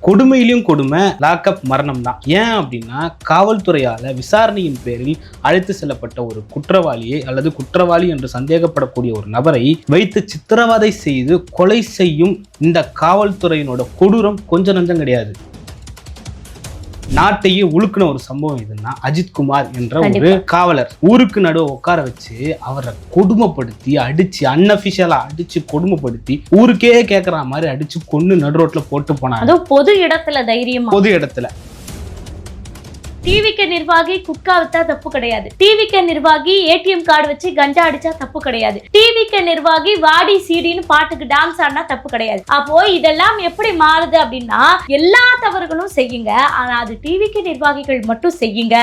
கொடுமையிலும் கொடுமை லாக்அப் மரணம் தான். ஏன் அப்படின்னா காவல்துறையால விசாரணையின் பேரில் அழைத்து செல்லப்பட்ட ஒரு குற்றவாளியை அல்லது குற்றவாளி என்று சந்தேகப்படக்கூடிய ஒரு நபரை வைத்து சித்திரவதை செய்து கொலை செய்யும் இந்த காவல்துறையினோட கொடூரம் கொஞ்சம் நஞ்சம் கிடையாது. நாட்டையே உழுக்குன ஒரு சம்பவம் எதுன்னா அஜித்குமார் என்ற ஒரு காவலர் ஊருக்கு நடுவே உட்கார வச்சு அவரை கொடுமைப்படுத்தி அடிச்சு அன்அபிஷியலா அடிச்சு கொடுமைப்படுத்தி ஊருக்கே கேட்கற மாதிரி அடிச்சு கொன்னு நடு ரோட்ல போட்டு போனாங்க. பொது இடத்துல தைரியமா பொது இடத்துல டிவிகே நிர்வாகி குட்கா வித்தா தப்பு கிடையாது. டிவிகே நிர்வாகி ஏடிஎம் கார்டு வச்சு கஞ்சா அடிச்சா தப்பு கிடையாது. டிவிகே நிர்வாகி வாடி சீடின்னு பாட்டுக்கு டான்ஸ் ஆடினா தப்பு கிடையாது. அப்போ இதெல்லாம் எப்படி மாறுது அப்படின்னா எல்லா தவறுகளும் செய்யுங்க, ஆனா அது டிவிகே நிர்வாகிகள் மட்டும் செய்யுங்க.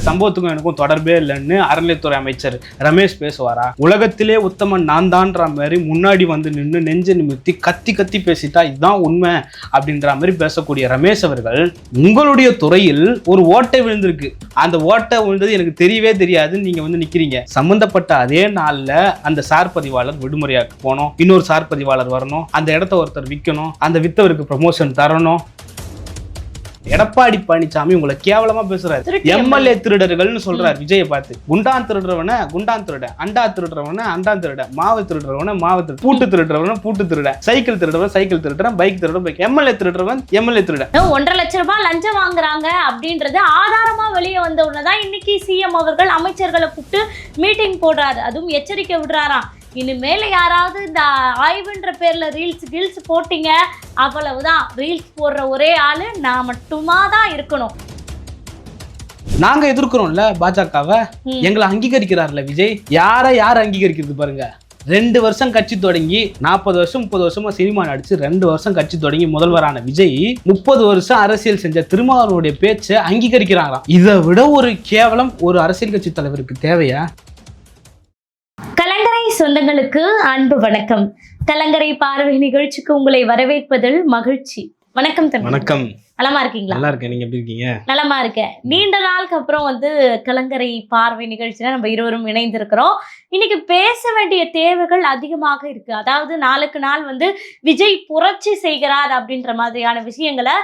சம்பவத்துக்கும் எனக்கும் தொடர்பே இல்லைன்னு அறநிலைத்துறை அமைச்சர் ரமேஷ் பேசுவாரா? உலகத்திலே உத்தமன் நான் தான்ற மாதிரி முன்னாடி வந்து நின்று நெஞ்ச நிமித்தி கத்தி கத்தி பேசிட்டா இதுதான் உண்மை அப்படின்ற மாதிரி பேசக்கூடிய ரமேஷ் அவர்கள் உங்களுடைய துறையில் ஒரு ஓட்டை விழுந்திருக்கு, அந்த ஓட்டை விழுந்தது எனக்கு தெரியவே தெரியாதுன்னு நீங்க வந்து நிக்கிறீங்க. சம்பந்தப்பட்ட அதே நாள்ல அந்த சார் பதிவாளர் விடுமுறையாக்கு போனோம், இன்னொரு சார் பதிவாளர் வரணும், அந்த இடத்த ஒருத்தர் விற்கணும், அந்த வித்தவருக்கு ப்ரமோஷன் தரணும். எடப்பாடி பழனிசாமி உங்களை கேவலமா பேசுறாரு. எம்எல்ஏ திருடர்கள்னு சொல்றாரு விஜயை பார்த்து. குண்டான் திருடுறவன குண்டான் திருட, அண்டா திருடுறவன அண்டான் திருட, மாவு திருடுறவன மாவு திருட, பூட்டு திருடுறவன பூட்டு திருட, சைக்கிள் திருடுறவன் சைக்கிள் திருடுறேன், பைக் திருடுறவன் பைக், எம்எல்ஏ திருடுறவன் எம்எல்ஏ திருட. 1.5 லட்சம் ரூபாய் லஞ்சம் வாங்குறாங்க அப்படின்றது ஆதாரமா வெளியே வந்த உடனேதான் இன்னைக்கு சிஎம் அவர்கள் அமைச்சர்களை கூப்பிட்டு மீட்டிங் போடுறாரு. அதுவும் எச்சரிக்கை விடுறாராம், இனிமேல யாராவது இந்த ஆய்வுன்ற பேர்ல ரீல்ஸ் போட்டீங்க அவ்வளவுதான், ரீல்ஸ் போடுற ஒரே ஆளு நான் மட்டுமா தான் இருக்கணும். நாங்க எதிர்க்கிறோம்ல பாஜகவை, எங்களை அங்கீகரிக்கிறார்ல விஜய். யார் அங்கீகரிக்கிறது பாருங்க. 2 வருஷம் கட்சி தொடங்கி 40 வருஷம் 30 வருஷமா சினிமா நடிச்சு 2 வருஷம் கட்சி தொடங்கி முதல்வரான விஜய் 30 வருஷம் அரசியல் செஞ்ச திருமாவளவனுடைய பேச்சை அங்கீகரிக்கிறாங்களாம். இதை விட ஒரு கேவலம் ஒரு அரசியல் கட்சி தலைவருக்கு தேவையா? கலங்கரை சொந்தங்களுக்கு அன்பு வணக்கம். கலங்கரை பார்வை நிகழ்ச்சிக்கு உங்களை வரவேற்பதில் மகிழ்ச்சி. வணக்கம் தம்பி. வணக்கம். நலமா இருக்கீங்களா? நல்லா இருக்கேன், நீங்க எப்படி இருக்கீங்க? நலமா இருக்கேன். நீண்ட நாளுக்கு அப்புறம் கலங்கரை பார்வை நிகழ்ச்சியில நம்ம இருவரும் இணைந்திருக்கிறோம். இன்னைக்கு பேச வேண்டிய தேவைகள் அதிகமாக இருக்கு. அதாவது நாளுக்கு நாள் விஜய் புரட்சி செய்கிறார் அப்படின்ற மாதிரியான விஷயங்களை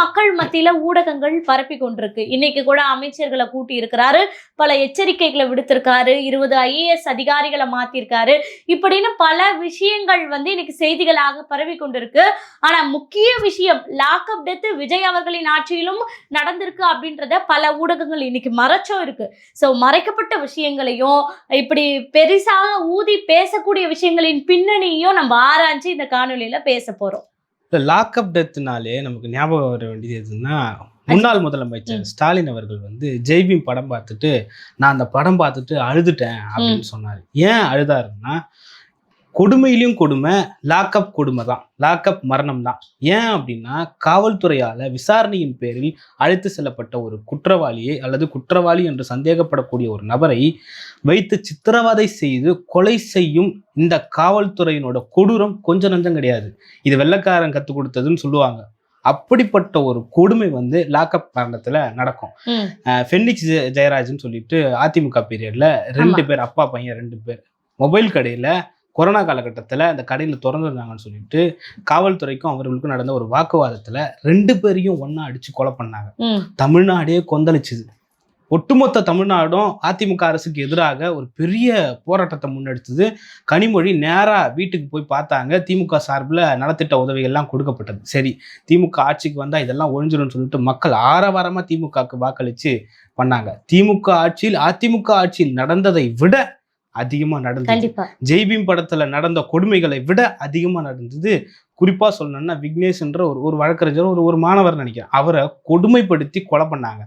மக்கள் மத்தியில ஊடகங்கள் பரப்பி கொண்டிருக்கு. இன்னைக்கு கூட அமைச்சர்களை கூட்டி இருக்கிறாரு, பல எச்சரிக்கைகளை விடுத்திருக்காரு, 20 IAS அதிகாரிகளை மாத்திருக்காரு, இப்படின்னு பல விஷயங்கள் இன்னைக்கு செய்திகளாக பரவி கொண்டிருக்கு. ஆனா முக்கிய விஷயம் லாக்அப் டெத் விஜய் அவர்களின் ஆட்சியிலும் நடந்திருக்கு அப்படின்றத பல ஊடகங்கள் இன்னைக்கு மறைச்சும் இருக்கு. சோ மறைக்கப்பட்ட விஷயங்களையும் இப்படி பெரிசாக ஊதி பேசக்கூடிய விஷயங்களின் பின்னணியும் நம்ம ஆராய்ச்சி இந்த காணொலியில பேச போறோம். லாக்அப் டெத்னாலே நமக்கு ஞாபகம் வர வேண்டியது எதுன்னா, முன்னாள் முதலமைச்சர் ஸ்டாலின் அவர்கள் ஜெய்பீம் படம் பார்த்துட்டு நான் அந்த படம் பார்த்துட்டு அழுதுட்டேன் அப்படின்னு சொன்னாரு. ஏன் அழுதாருன்னா, கொடுமையிலும் கொடுமை லாக்அப் கொடுமை தான், லாக்அப் மரணம் தான். ஏன் அப்படின்னா காவல்துறையால விசாரணையின் பேரில் அழைத்து செல்லப்பட்ட ஒரு குற்றவாளியை அல்லது குற்றவாளி என்று சந்தேகப்படக்கூடிய ஒரு நபரை வைத்து சித்திரவதை செய்து கொலை செய்யும் இந்த காவல்துறையினோட கொடூரம் கொஞ்சம் நஞ்சம் கிடையாது. இது வெள்ளைக்காரன் கற்றுக் கொடுத்ததுன்னு சொல்லுவாங்க. அப்படிப்பட்ட ஒரு கொடுமை லாக்அப் மரணத்துல நடக்கும். ஃபெனிக்ஸ் ஜெயராஜ்னு சொல்லிட்டு அதிமுக பீரியட்ல 2 பேர், அப்பா பையன் 2 பேர் மொபைல் கடையில கொரோனா காலகட்டத்தில் அந்த கடையில் திறந்துருந்தாங்கன்னு சொல்லிட்டு காவல்துறைக்கும் அவர்களுக்கும் நடந்த ஒரு வாக்குவாதத்தில் 2 பேரையும் ஒன்றா அடித்து கொலை பண்ணாங்க. தமிழ்நாடே கொந்தளிச்சுது. ஒட்டுமொத்த தமிழ்நாடும் அதிமுக அரசுக்கு எதிராக ஒரு பெரிய போராட்டத்தை முன்னெடுத்தது. கனிமொழி நேராக வீட்டுக்கு போய் பார்த்தாங்க. திமுக சார்பில் நலத்திட்ட உதவிகள்லாம் கொடுக்கப்பட்டது. சரி, திமுக ஆட்சிக்கு வந்தால் இதெல்லாம் ஒழிஞ்சிடும்னு சொல்லிட்டு மக்கள் ஆரவாரமாக திமுகவுக்கு வாக்களித்து பண்ணாங்க. திமுக ஆட்சியில் அதிமுக ஆட்சியில் நடந்ததை விட அதிகமா நடந்தது. ஜெய்பீம் படத்துல நடந்த கொடுமைகளை விட அதிகமா நடந்தது. குறிப்பா சொல்லணும்னா விக்னேஷ் என்ற ஒரு வழக்கறிஞர், ஒரு மாணவர் நினைக்கிறேன், அவரை கொடுமைப்படுத்தி கொலை பண்ணாங்க.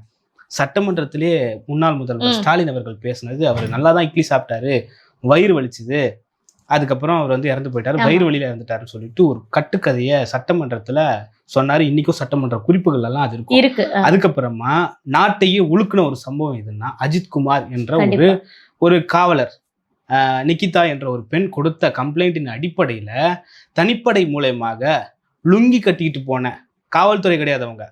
சட்டமன்றத்திலேயே முன்னாள் முதல்வர் ஸ்டாலின் அவர்கள் பேசினது, அவர் நல்லா தான் இட்லி சாப்பிட்டாரு, வயிறு வலிச்சுது, அதுக்கப்புறம் அவர் இறந்து போயிட்டாரு, வயிறு வலியில இறந்துட்டாருன்னு சொல்லிட்டு ஒரு கட்டுக்கதையை சட்டமன்றத்துல சொன்னாரு. இன்னைக்கும் சட்டமன்ற குறிப்புகள் எல்லாம் அது இருக்கு. அதுக்கப்புறமா நாட்டையே உழுக்குன ஒரு சம்பவம் எதுன்னா அஜித்குமார் என்ற ஒரு காவலர், நிகிதா என்ற ஒரு பெண் கொடுத்த கம்ப்ளைண்டின் அடிப்படையில தனிப்படை மூலயமாக லுங்கி கட்டிக்கிட்டு போன, காவல்துறை கிடையாது, அவங்க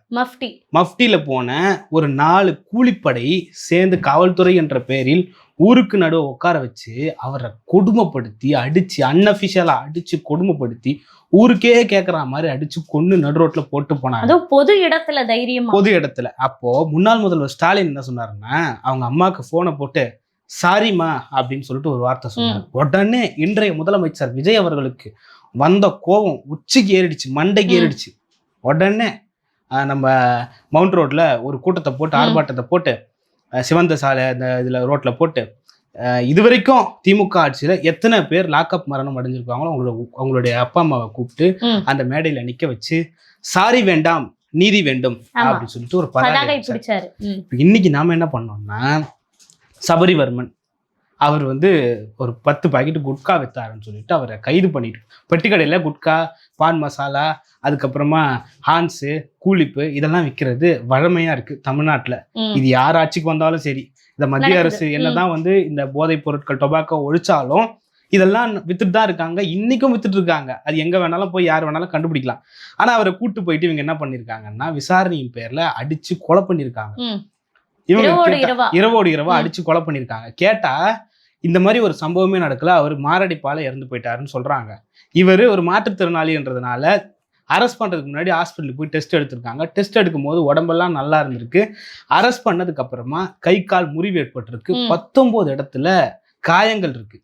மஃப்டியில போன ஒரு 4 கூலிப்படை சேர்ந்து காவல்துறை என்ற பெயரில் ஊருக்கு நடுவே உட்கார வச்சு அவரை கொடுமைப்படுத்தி அடிச்சு அன்அபிஷியலா அடிச்சு கொடுமைப்படுத்தி ஊருக்கே கேட்கற மாதிரி அடிச்சு கொண்டு நடு ரோட்ல போட்டு போனாங்க. அதுவும் பொது இடத்துல தைரியமா. பொது இடத்துல. அப்போ முன்னாள் முதல்வர் ஸ்டாலின் என்ன சொன்னாருன்னா, அவங்க அம்மாவுக்கு போனை போட்டு சாரிமா அப்படின்னு சொல்லிட்டு ஒரு வார்த்தை சொன்னார். உடனே இன்றைய முதலமைச்சர் விஜய் அவர்களுக்கு வந்த கோபம் உச்சிக்கு ஏறிடுச்சு, மண்டைக்கு ஏறிடுச்சு. உடனே நம்ம மவுண்ட் ரோட்ல ஒரு கூட்டத்தை போட்டு ஆர்ப்பாட்டத்தை போட்டு சிவந்த சாலை அந்த இதுல ரோட்ல போட்டு இதுவரைக்கும் திமுக ஆட்சியில எத்தனை பேர் லாக்அப் மரணம் அடைஞ்சிருக்காங்களோ அவங்களுடைய அப்பா அம்மாவை கூப்பிட்டு அந்த மேடையில நிக்க வச்சு சாரி வேண்டாம் நீதி வேண்டும் அப்படின்னு சொல்லிட்டு ஒரு பதாகை பிடிச்சாரு. இன்னைக்கு நாம என்ன பண்ணோம்னா, சபரிவர்மன் அவர் வந்து ஒரு 10 பாக்கெட் குட்கா வித்தாருன்னு சொல்லிட்டு அவரை கைது பண்ணிட்டு, பெட்டிக்கடையில குட்கா, பான் மசாலா, அதுக்கப்புறமா ஹான்ஸு, கூலிப்பு இதெல்லாம் விற்கிறது வழமையா இருக்கு தமிழ்நாட்டுல. இது யார் ஆட்சிக்கு வந்தாலும் சரி, இந்த மத்திய அரசு என்னதான் வந்து இந்த போதைப் பொருட்கள் டொபாக்கோ ஒழிச்சாலும் இதெல்லாம் வித்துட்டு தான் இருக்காங்க, இன்னைக்கும் வித்துட்டு இருக்காங்க. அது எங்க வேணாலும் போய் யார் வேணாலும் கண்டுபிடிக்கலாம். ஆனா அவரை கூட்டு போயிட்டு இவங்க என்ன பண்ணிருக்காங்கன்னா, விசாரணையின் பேர்ல அடிச்சு கொலை பண்ணிருக்காங்க. இவங்க இரவோடு இரவா அடிச்சு கொலை பண்ணிருக்காங்க. கேட்டா இந்த மாதிரி ஒரு சம்பவமே நடக்கல, அவர் மாரடைப்பால இறந்து போயிட்டாருன்னு சொல்றாங்க. இவர் ஒரு மாற்றுத்திறனாளின்றதுனால அரெஸ்ட் பண்றதுக்கு முன்னாடி ஹாஸ்பிட்டலுக்கு போய் டெஸ்ட் எடுத்திருக்காங்க. டெஸ்ட் எடுக்கும் போது உடம்பெல்லாம் நல்லா இருந்திருக்கு. அரெஸ்ட் பண்ணதுக்கு அப்புறமா கை கால் முறிவு ஏற்பட்டிருக்கு, 19 இடத்துல காயங்கள் இருக்கு.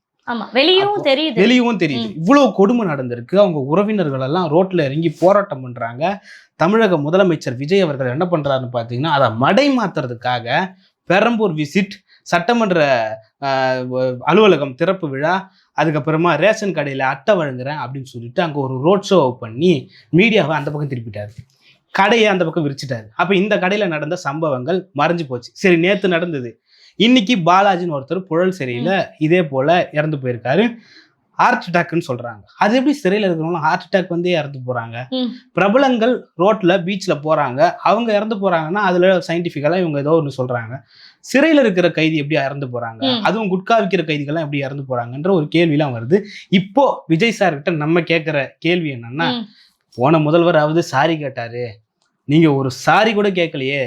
வெளியவும் தெரியுது. இவ்வளவு கொடுமை நடந்திருக்கு. அவங்க உறவினர்கள் எல்லாம் ரோட்ல இறங்கி போராட்டம் பண்றாங்க. தமிழக முதலமைச்சர் விஜய் அவர்கள் என்ன பண்றாருன்னு பாத்தீங்கன்னா, அதை மடை மாத்துறதுக்காக பெரம்பூர் விசிட், சட்டமன்ற அலுவலகம் திறப்பு விழா, அதுக்கப்புறமா ரேஷன் கடையில் அட்டை வழங்குறேன் அப்படின்னு சொல்லிட்டு அங்கே ஒரு ரோட் ஷோ பண்ணி மீடியாவை அந்த பக்கம் திருப்பிட்டாரு, கடையை அந்த பக்கம் விரிச்சிட்டாரு. அப்போ இந்த கடையில் நடந்த சம்பவங்கள் மறைஞ்சு போச்சு. சரி, நேற்று நடந்தது. இன்னைக்கு பாலாஜின்னு ஒருத்தர் புழல் சிறையில் இதே போல இறந்து போயிருக்காரு. ஹார்ட் அட்டாக்னு சொல்றாங்க. அது எப்படி சிறையில் இருக்கிறவங்களும் ஹார்ட் அட்டாக் வந்து இறந்து போறாங்க? பிரபலங்கள் ரோட்ல பீச்ல போறாங்க, அவங்க இறந்து போறாங்கன்னா அதுல சயின்டிபிக்கலா இவங்க ஏதோ ஒன்று சொல்றாங்க. சிறையில் இருக்கிற கைதி எப்படி இறந்து போறாங்க, அதுவும் குட்கா விற்கிற கைதிகள்லாம் எப்படி இறந்து போறாங்கன்ற ஒரு கேள்விலாம் வருது. இப்போ விஜய் சார் கிட்ட நம்ம கேட்கிற கேள்வி என்னன்னா, போன முதல்வராவது சாரி கேட்டாரு, நீங்க ஒரு சாரி கூட கேட்கலையே,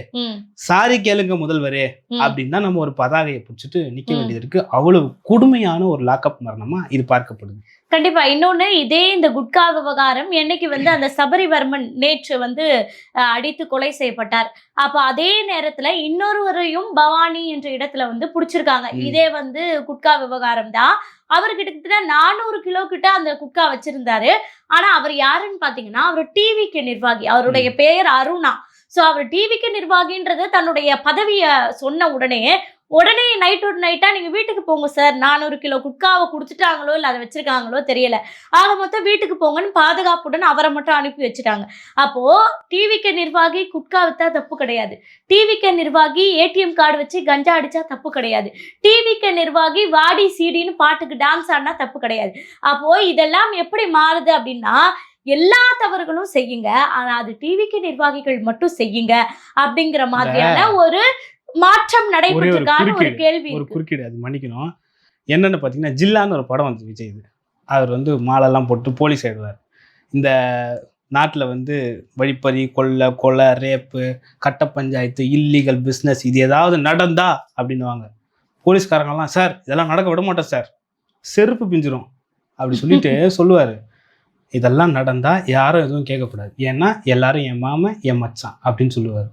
சாரி கேளுங்க முதல்வரே அப்படின்னு தான் நம்ம ஒரு பதாகையை பிடிச்சிட்டு நிக்க வேண்டியது இருக்கு. அவ்வளவு கொடுமையான ஒரு லாக்அப் மரணமா இது பார்க்கப்படுது. கண்டிப்பா. இன்னொன்னு, இதே இந்த குட்கா விவகாரம் என்னைக்கு வந்து அந்த சபரிவர்மன் நேற்று வந்து அடித்து கொலை செய்யப்பட்டார். அப்ப அதே நேரத்துல இன்னொருவரையும் பவானி என்ற இடத்துல வந்து பிடிச்சிருக்காங்க. இதே வந்து குட்கா விவகாரம் தான். அவர் கிட்டத்தட்ட 400 கிலோ கிட்ட அந்த குட்கா வச்சிருந்தாரு. ஆனா அவர் யாருன்னு பாத்தீங்கன்னா, அவர் டிவிக்கு நிர்வாகி. அவருடைய பெயர் அருணா. சோ அவர் டிவிக்கு நிர்வாகின்றது தன்னுடைய பதவிய சொன்ன உடனே நைட்டோட நைட்டா நீங்க வீட்டுக்கு போங்க சார், 400 கிலோ குட்காவை குடிச்சிட்டாங்களோ இல்ல அதை வச்சிருக்காங்களோ தெரியல, ஆக மொத்தம் வீட்டுக்கு போங்கன்னு பாதுகாப்புடன் அவரை மட்டும் அனுப்பி வச்சுட்டாங்க. அப்போ டிவிக்கு நிர்வாகி குட்கா வித்தா தப்பு கிடையாது, டிவிக்கு நிர்வாகி ஏடிஎம் கார்டு வச்சு கஞ்சா அடிச்சா தப்பு கிடையாது, டிவிக்கு நிர்வாகி வாடி சீடின்னு பாட்டுக்கு டான்ஸ் ஆடினா தப்பு கிடையாது. அப்போ இதெல்லாம் எப்படி மாறுது அப்படின்னா, எல்லா தவறுகளும் செய்யுங்க, ஆனா அது டிவிக்கு நிர்வாகிகள் மட்டும் செய்யுங்க அப்படிங்கிற மாதிரியான ஒரு மாற்றம் நடைபெற்றிருக்கான ஒரு கேள்வி. ஒரு குறுக்கீடு, அது மன்னிக்கணும். என்னன்னு பாத்தீங்கன்னா, ஜில்லான்னு ஒரு படம் வந்து விஜய், அவர் வந்து மாலெல்லாம் போட்டு போலீஸ் ஆயிடுவார். இந்த நாட்டில் வந்து வழிப்பறி, கொலை, ரேப்பு, கட்ட பஞ்சாயத்து, இல்லீகல் பிஸ்னஸ் இது ஏதாவது நடந்தா அப்படின்னுவாங்க. போலீஸ்காரங்கெல்லாம் சார் இதெல்லாம் நடக்க விட மாட்டோம் சார், செருப்பு பிஞ்சிரும் அப்படி சொல்லிட்டு சொல்லுவார். இதெல்லாம் நடந்தா யாரும் எதுவும் கேட்கக்கூடாது, ஏன்னா எல்லாரும் என் மாமன் என் மச்சான் அப்படின்னு சொல்லுவார்.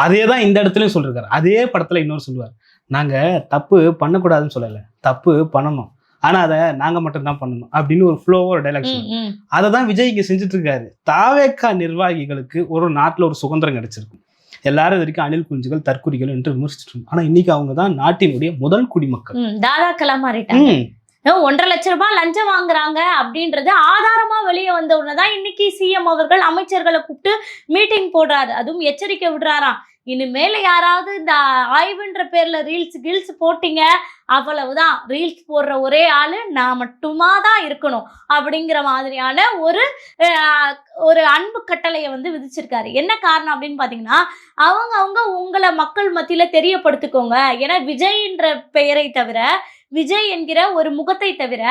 அதே தான் இந்த இடத்துலையும் சொல்லிருக்காரு. அதே படத்துல இன்னொரு சொல்லுவார், நாங்க தப்பு பண்ணக்கூடாதுன்னு சொல்லலை, தப்பு பண்ணணும், ஆனா அதை நாங்க மட்டும்தான் பண்ணணும் அப்படின்னு ஒரு ஃப்ளோவா ஒரு டைலாக் சொல்லுவார். அதை தான் விஜய் இங்க செஞ்சுட்டு இருக்காரு. தாவேக்கா நிர்வாகிகளுக்கு ஒரு நாட்டுல ஒரு சுதந்திரம் கிடைச்சிருக்கு. எல்லாரும் இது வரைக்கும் அணில் குஞ்சுகள், தற்குறிகள் என்று விமர்சிச்சிட்டு, ஆனா இன்னைக்கு அவங்க தான் நாட்டினுடைய முதல் குடிமக்கள். தாதாக்களா மாறிட்டாங்க. 1.5 லட்சம் ரூபாய் லஞ்சம் வாங்குறாங்க அப்படின்றது ஆதாரமா வெளியே வந்த உடனேதான் இன்னைக்கு சிஎம் அவர்கள் அமைச்சர்களை கூப்பிட்டு மீட்டிங் போடுறாரு. அதுவும் எச்சரிக்கை விடுறாராம், இனிமேல யாராவது இந்த ஆய்வுன்ற பேர்ல ரீல்ஸ் போட்டீங்க, அவ்வளவுதான், ரீல்ஸ் போடுற ஒரே ஆளு நான் மட்டுமா தான் இருக்கணும் அப்படிங்கிற மாதிரியான ஒரு அன்பு கட்டளையை வந்து விதிச்சிருக்காரு. என்ன காரணம் அப்படின்னு பாத்தீங்கன்னா, அவங்க உங்களை மக்கள் மத்தியில தெரியப்படுத்திக்கோங்க. ஏன்னா விஜய்ன்ற பெயரை தவிர, விஜய் என்கிற ஒரு முகத்தை தவிர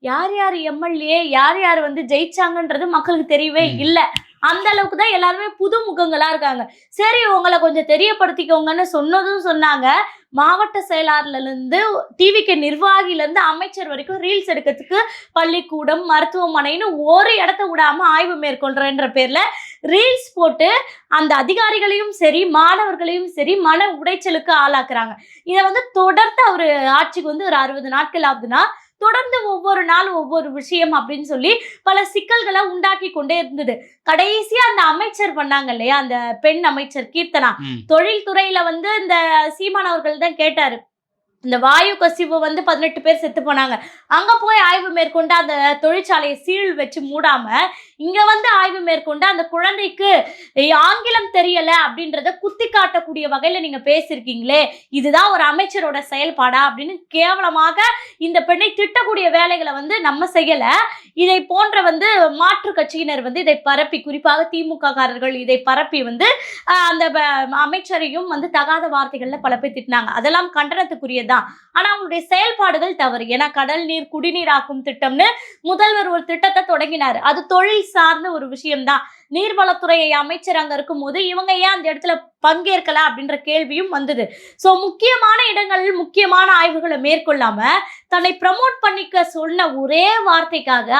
யார் யார் எம்எல்ஏ, யார் யார் வந்து ஜெயிச்சாங்கன்றது மக்களுக்கு தெரியவே இல்லை. அந்த அளவுக்கு தான் எல்லாருமே புது முகங்களா இருக்காங்க. சரி உங்களை கொஞ்சம் தெரியப்படுத்திக்கோங்கன்னு சொன்னாங்க. மாவட்ட செயலாளர்ல இருந்து டிவிக்கு நிர்வாகில இருந்து அமைச்சர் வரைக்கும் ரீல்ஸ் எடுக்கிறதுக்கு பள்ளிக்கூடம், மருத்துவமனைன்னு ஒரு இடத்த விடாம ஆய்வு மேற்கொள்றேன்ற பேர்ல ரீல்ஸ் போட்டு அந்த அதிகாரிகளையும் சரி மாணவர்களையும் சரி மன உடைச்சலுக்கு ஆளாக்குறாங்க. இதை வந்து தொடர்ந்து அவரு ஆட்சிக்கு வந்து ஒரு 60 நாட்கள் ஆகுதுன்னா தொடர்ந்து ஒவ்வொரு நாள் ஒவ்வொரு விஷயம் அப்படின்னு சொல்லி பல சிக்கல்களை உண்டாக்கி கொண்டே இருந்தது. கடைசியா அந்த அமைச்சர் பண்ணாங்க இல்லையா, அந்த பெண் அமைச்சர் கீர்த்தனா, தொழில்துறையில வந்து இந்த சீமான் அவர்கள் தான் கேட்டாரு. இந்த வாயு கசிவு வந்து 18 பேர் செத்து போனாங்க. அங்க போய் ஆய்வு மேற்கொண்டு அந்த தொழிற்சாலையை சீல் வச்சு மூடாம இங்க வந்து ஆய்வு மேற்கொண்டு அந்த குழந்தைக்கு ஆங்கிலம் தெரியல அப்படின்றத குத்தி காட்டக்கூடிய வகையில நீங்க பேசியிருக்கீங்களே, இதுதான் ஒரு அமைச்சரோட செயல்பாடா அப்படின்னு கேவலமாக இந்த பெண்ணை திட்டக்கூடிய வேலைகளை வந்து நம்ம செய்யல. இதை போன்ற வந்து மாற்று கட்சியினர் வந்து இதை பரப்பி, குறிப்பாக திமுக காரர்கள் இதை பரப்பி வந்து அந்த அமைச்சரையும் வந்து தகாத வார்த்தைகள்ல பல பேர் திட்டினாங்க. அதெல்லாம் கண்டனத்துக்குரியதான். ஆனா அவங்களுடைய செயல்பாடுகள் தவறு. ஏன்னா கடல் நீர் குடிநீராக்கும் திட்டம்னு முதல்வர் ஒரு திட்டத்தை தொடங்கினாரு. அது தொழில் சார்ந்த ஒரு விஷயம்தான். நீர்வளத்துறை அமைச்சர் அங்க இருக்கும் போது இவங்க ஏன் அந்த இடத்துல பங்கேற்கல அப்படின்ற கேள்வியும் வந்தது. சோ முக்கியமான இடங்களில் முக்கியமான ஆய்வுகளை மேற்கொள்ளாம தன்னை ப்ரமோட் பண்ணிக்க சொன்ன ஒரே வார்த்தைக்காக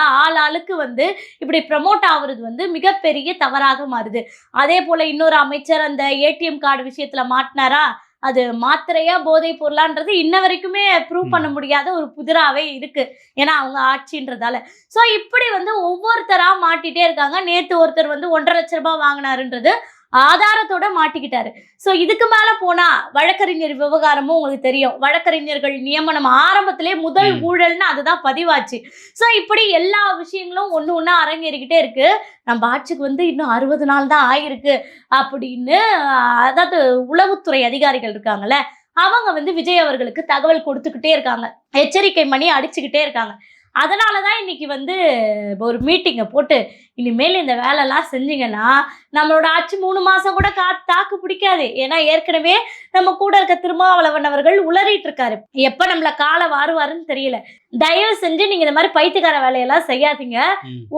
ஆளுக்கு வந்து இப்படி ப்ரமோட் ஆகுறது வந்து மிகப்பெரிய தவறாக மாறுது. அதே போல இன்னொரு அமைச்சர் அந்த ஏடிஎம் கார்டு விஷயத்துல மாட்டினாரா, அது மாத்திரையா போதை பொருளான்றது இன்ன வரைக்குமே ப்ரூவ் பண்ண முடியாத ஒரு புதிராவே இருக்கு. ஏன்னா அவங்க ஆட்சின்றதால. சோ இப்படி வந்து ஒவ்வொருத்தரா மாட்டிட்டே இருக்காங்க. நேத்து ஒருத்தர் வந்து 1.5 லட்சம் ரூபாய் வாங்கினாருன்றது ஆதாரத்தோட மாட்டிக்கிட்டாரு. சோ இதுக்கு மேல போனா வழக்கறிஞர் விவகாரமும் உங்களுக்கு தெரியும். வழக்கறிஞர்கள் நியமனம் ஆரம்பத்திலே முதல் ஊழல்னு அதுதான் பதிவாச்சு. சோ இப்படி எல்லா விஷயங்களும் ஒண்ணா அரங்கேறிக்கிட்டே இருக்கு. நம்ம ஆட்சிக்கு வந்து இன்னும் 60 நாள் தான் ஆயிருக்கு அப்படின்னு அதாவது உளவுத்துறை அதிகாரிகள் இருக்காங்கல்ல, அவங்க வந்து விஜய் அவர்களுக்கு தகவல் கொடுத்துக்கிட்டே இருக்காங்க. எச்சரிக்கை மணி அடிச்சுக்கிட்டே இருக்காங்க. அதனாலதான் இன்னைக்கு வந்து ஒரு மீட்டிங்கை போட்டு இனிமேல் இந்த வேலைலாம் செஞ்சீங்கன்னா நம்மளோட ஆட்சி 3 மாசம் கூட தாக்கு பிடிக்காது. ஏன்னா ஏற்கனவே நம்ம கூட இருக்க திருமாவளவன் அவர்கள் உளறிட்டு இருக்காரு. எப்ப நம்மள காலை வாருவாருன்னு தெரியல. தயவு செஞ்சு நீங்க இந்த மாதிரி பைத்தியக்கார வேலையெல்லாம் செய்யாதீங்க.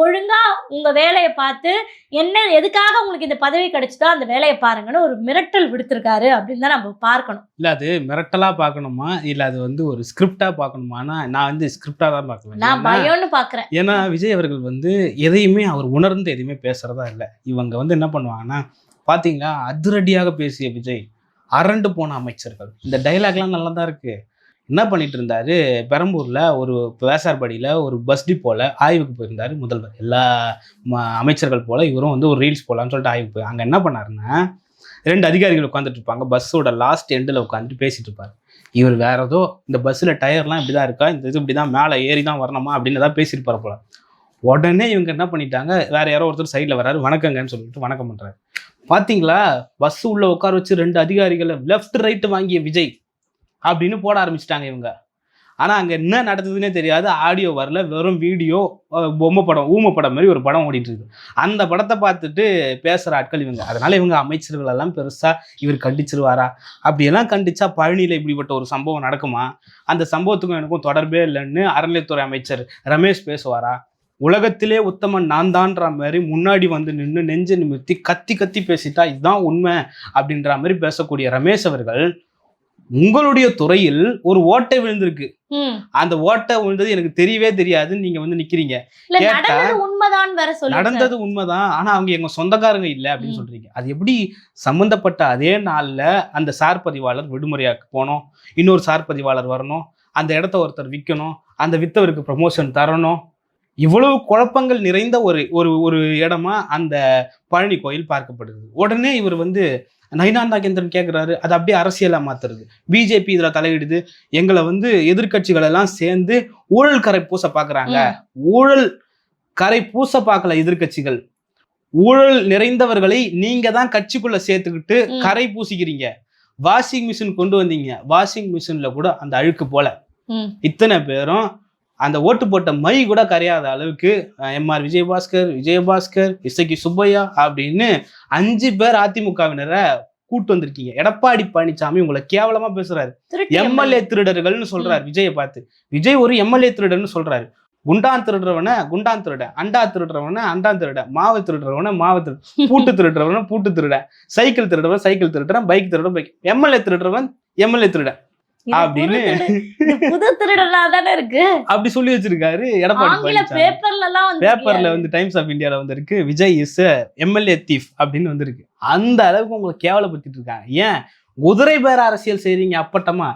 ஒழுங்கா உங்க வேலையை பார்த்து என்ன எதுக்காக உங்களுக்கு இந்த பதவி கிடைச்சதோ அந்த வேலையை பாருங்கன்னு ஒரு மிரட்டல் விடுத்திருக்காரு அப்படின்னு தான் நம்ம பார்க்கணும். இல்ல அது மிரட்டலா பார்க்கணுமா இல்ல அது வந்து ஒரு ஸ்கிரிப்டா பார்க்கணுமானா நான் வந்து ஸ்கிரிப்டா தான் பார்க்குறேன். நான் பயம்னு பார்க்குறேன். ஏன்னா விஜய் அவர்கள் வந்து எதையுமே அவர் உணர்ந்து எதுவுமே பேசுறதா இல்லை. இவங்க வந்து என்ன பண்ணுவாங்கன்னா பார்த்தீங்களா, அதிரடியாக பேசிய விஜய் அரண்டு போன அமைச்சர்கள். இந்த டைலாக்லாம் நல்லா தான் இருக்கு. என்ன பண்ணிட்டு இருந்தாரு, பெரம்பூர்ல ஒரு வேசார்படியில ஒரு பஸ் டிப்போல ஆய்வுக்கு போயிருந்தாரு முதல்வர். எல்லா அமைச்சர்கள் போல இவரும் வந்து ஒரு ரீல்ஸ் போலான்னு சொல்லிட்டு ஆய்வுக்கு போய் அங்க என்ன பண்ணாருன்னா 2 அதிகாரிகள் உட்காந்துட்டு இருப்பாங்க. பஸ்ஸோட லாஸ்ட் எண்டில் உட்காந்துட்டு பேசிட்டு இருப்பாரு. இவர் வேற ஏதோ இந்த பஸ்ஸில் டயர்லாம் இப்படிதான் இருக்கா, இந்த இது இப்படிதான் மேலே ஏறி தான் வரணுமா அப்படின்னு தான் பேசியிருப்பாரு போல. உடனே இவங்க என்ன பண்ணிட்டாங்க, வேற யாரோ ஒருத்தர் சைடில் வராரு, வணக்கங்கன்னு சொல்லிட்டு வணக்கம் பண்றாரு. பார்த்தீங்களா, பஸ் உள்ள உட்கார வச்சு 2 அதிகாரிகளை லெஃப்ட் ரைட்டு வாங்கிய விஜய் அப்படின்னு போட ஆரம்பிச்சிட்டாங்க இவங்க. ஆனா அங்க என்ன நடந்ததுன்னே தெரியாது. ஆடியோ வரல, வெறும் வீடியோ, பொம்மை படம், ஊமை படம் மாதிரி ஒரு படம் ஓடிட்டு இருக்கு. அந்த படத்தை பார்த்துட்டு பேசுற ஆட்கள் இவங்க. அதனால இவங்க அமைச்சர்கள் எல்லாம் பெருசா இவர் கண்டிச்சிருவாரா, அப்படியெல்லாம் கண்டிச்சா பழனியில இப்படிப்பட்ட ஒரு சம்பவம் நடக்குமா, அந்த சம்பவத்துக்கும் எனக்கும் தொடர்பே இல்லைன்னு அறநிலையத்துறை அமைச்சர் ரமேஷ் பேசுவாரா, உலகத்திலே உத்தமன் நான் தான்ற மாதிரி முன்னாடி வந்து நின்று நெஞ்ச நிமிர்த்தி கத்தி கத்தி பேசிட்டா இதுதான் உண்மை அப்படின்ற மாதிரி பேசக்கூடிய ரமேஷ் அவர்கள் உங்களுடைய துறையில் ஒரு ஓட்டை விழுந்திருக்கு, அந்த ஓட்டை விழுந்தது எனக்கு தெரியவே தெரியாதுன்னு நீங்க வந்து நிக்கிறீங்க. நடந்தது உண்மைதான், ஆனா அவங்க எங்க சொந்தக்காரங்க இல்லை அப்படின்னு சொல்றீங்க. அது எப்படி சம்பந்தப்பட்ட அதே நாள்ல அந்த சார் பதிவாளர் விடுமுறையாக்கு போனோம், இன்னொரு சார் பதிவாளர் வரணும், அந்த இடத்த ஒருத்தர் விற்கணும், அந்த வித்தவருக்கு ப்ரமோஷன் தரணும், இவ்வளவு குழப்பங்கள் நிறைந்த ஒரு ஒரு ஒரு இடமா அந்த பழனி கோயில் பார்க்கப்படுது. உடனே இவர் வந்து நயினார் நாகேந்திரன் கேட்குறாரு, அது அப்படியே அரசியலாக மாத்துறது. பிஜேபி இதில் தலையிடுது, எங்களை வந்து எதிர்கட்சிகள் எல்லாம் சேர்ந்து ஊழல் கரை பூச பார்க்குறாங்க. ஊழல் கரை பூச பார்க்கல எதிர்கட்சிகள், ஊழல் நிறைந்தவர்களை நீங்க தான் கட்சிக்குள்ள சேர்த்துக்கிட்டு கரை பூசிக்கிறீங்க. வாஷிங் மிஷின் கொண்டு வந்தீங்க, வாஷிங் மிஷின்ல கூட அந்த அழுக்கு போல. இத்தனை பேரும் அந்த ஓட்டு போட்ட மை கூட கரையாத அளவுக்கு எம்ஆர் விஜயபாஸ்கர் இசக்கி சுப்பையா அப்படின்னு 5 பேர் அதிமுகவினரை கூட்டு வந்திருக்கீங்க. எடப்பாடி பழனிசாமி உங்களை கேவலமா பேசுறாரு, எம்எல்ஏ திருடர்கள்னு சொல்றாரு விஜயை பார்த்து. விஜய் ஒரு எம்எல்ஏ திருடர்னு சொல்றாரு. குண்டான் திருடுறவன குண்டான் திருட, அண்டா திருடுறவன அண்டான் திருட, மாவு திருடுறவன மாவு திருட, பூட்டு திருடுறவன பூட்டு திருட, சைக்கிள் திருடுறவன் சைக்கிள் திருடுறன், பைக் திருடுறவன் பைக், எம்எல்ஏ திருடுறவன் எம்எல்ஏ திருட அப்படின்னு புது திருடனா தானே இருக்கு. அப்படி சொல்லி வச்சிருக்காரு எடப்பாடி ஆங்கில பேப்பர்ல எல்லாம் பேப்பர்ல வந்து டைம்ஸ் ஆஃப் இந்தியால வந்து இருக்கு, விஜய் இஸ் எம்எல்ஏ தீஃப் அப்படின்னு வந்திருக்கு. அந்த அளவுக்கு உங்களை கேவலப்படுத்திட்டு இருக்காங்க. ஏன் குதிரை பேர அரசியல் செய்றீங்க அப்பட்டமா?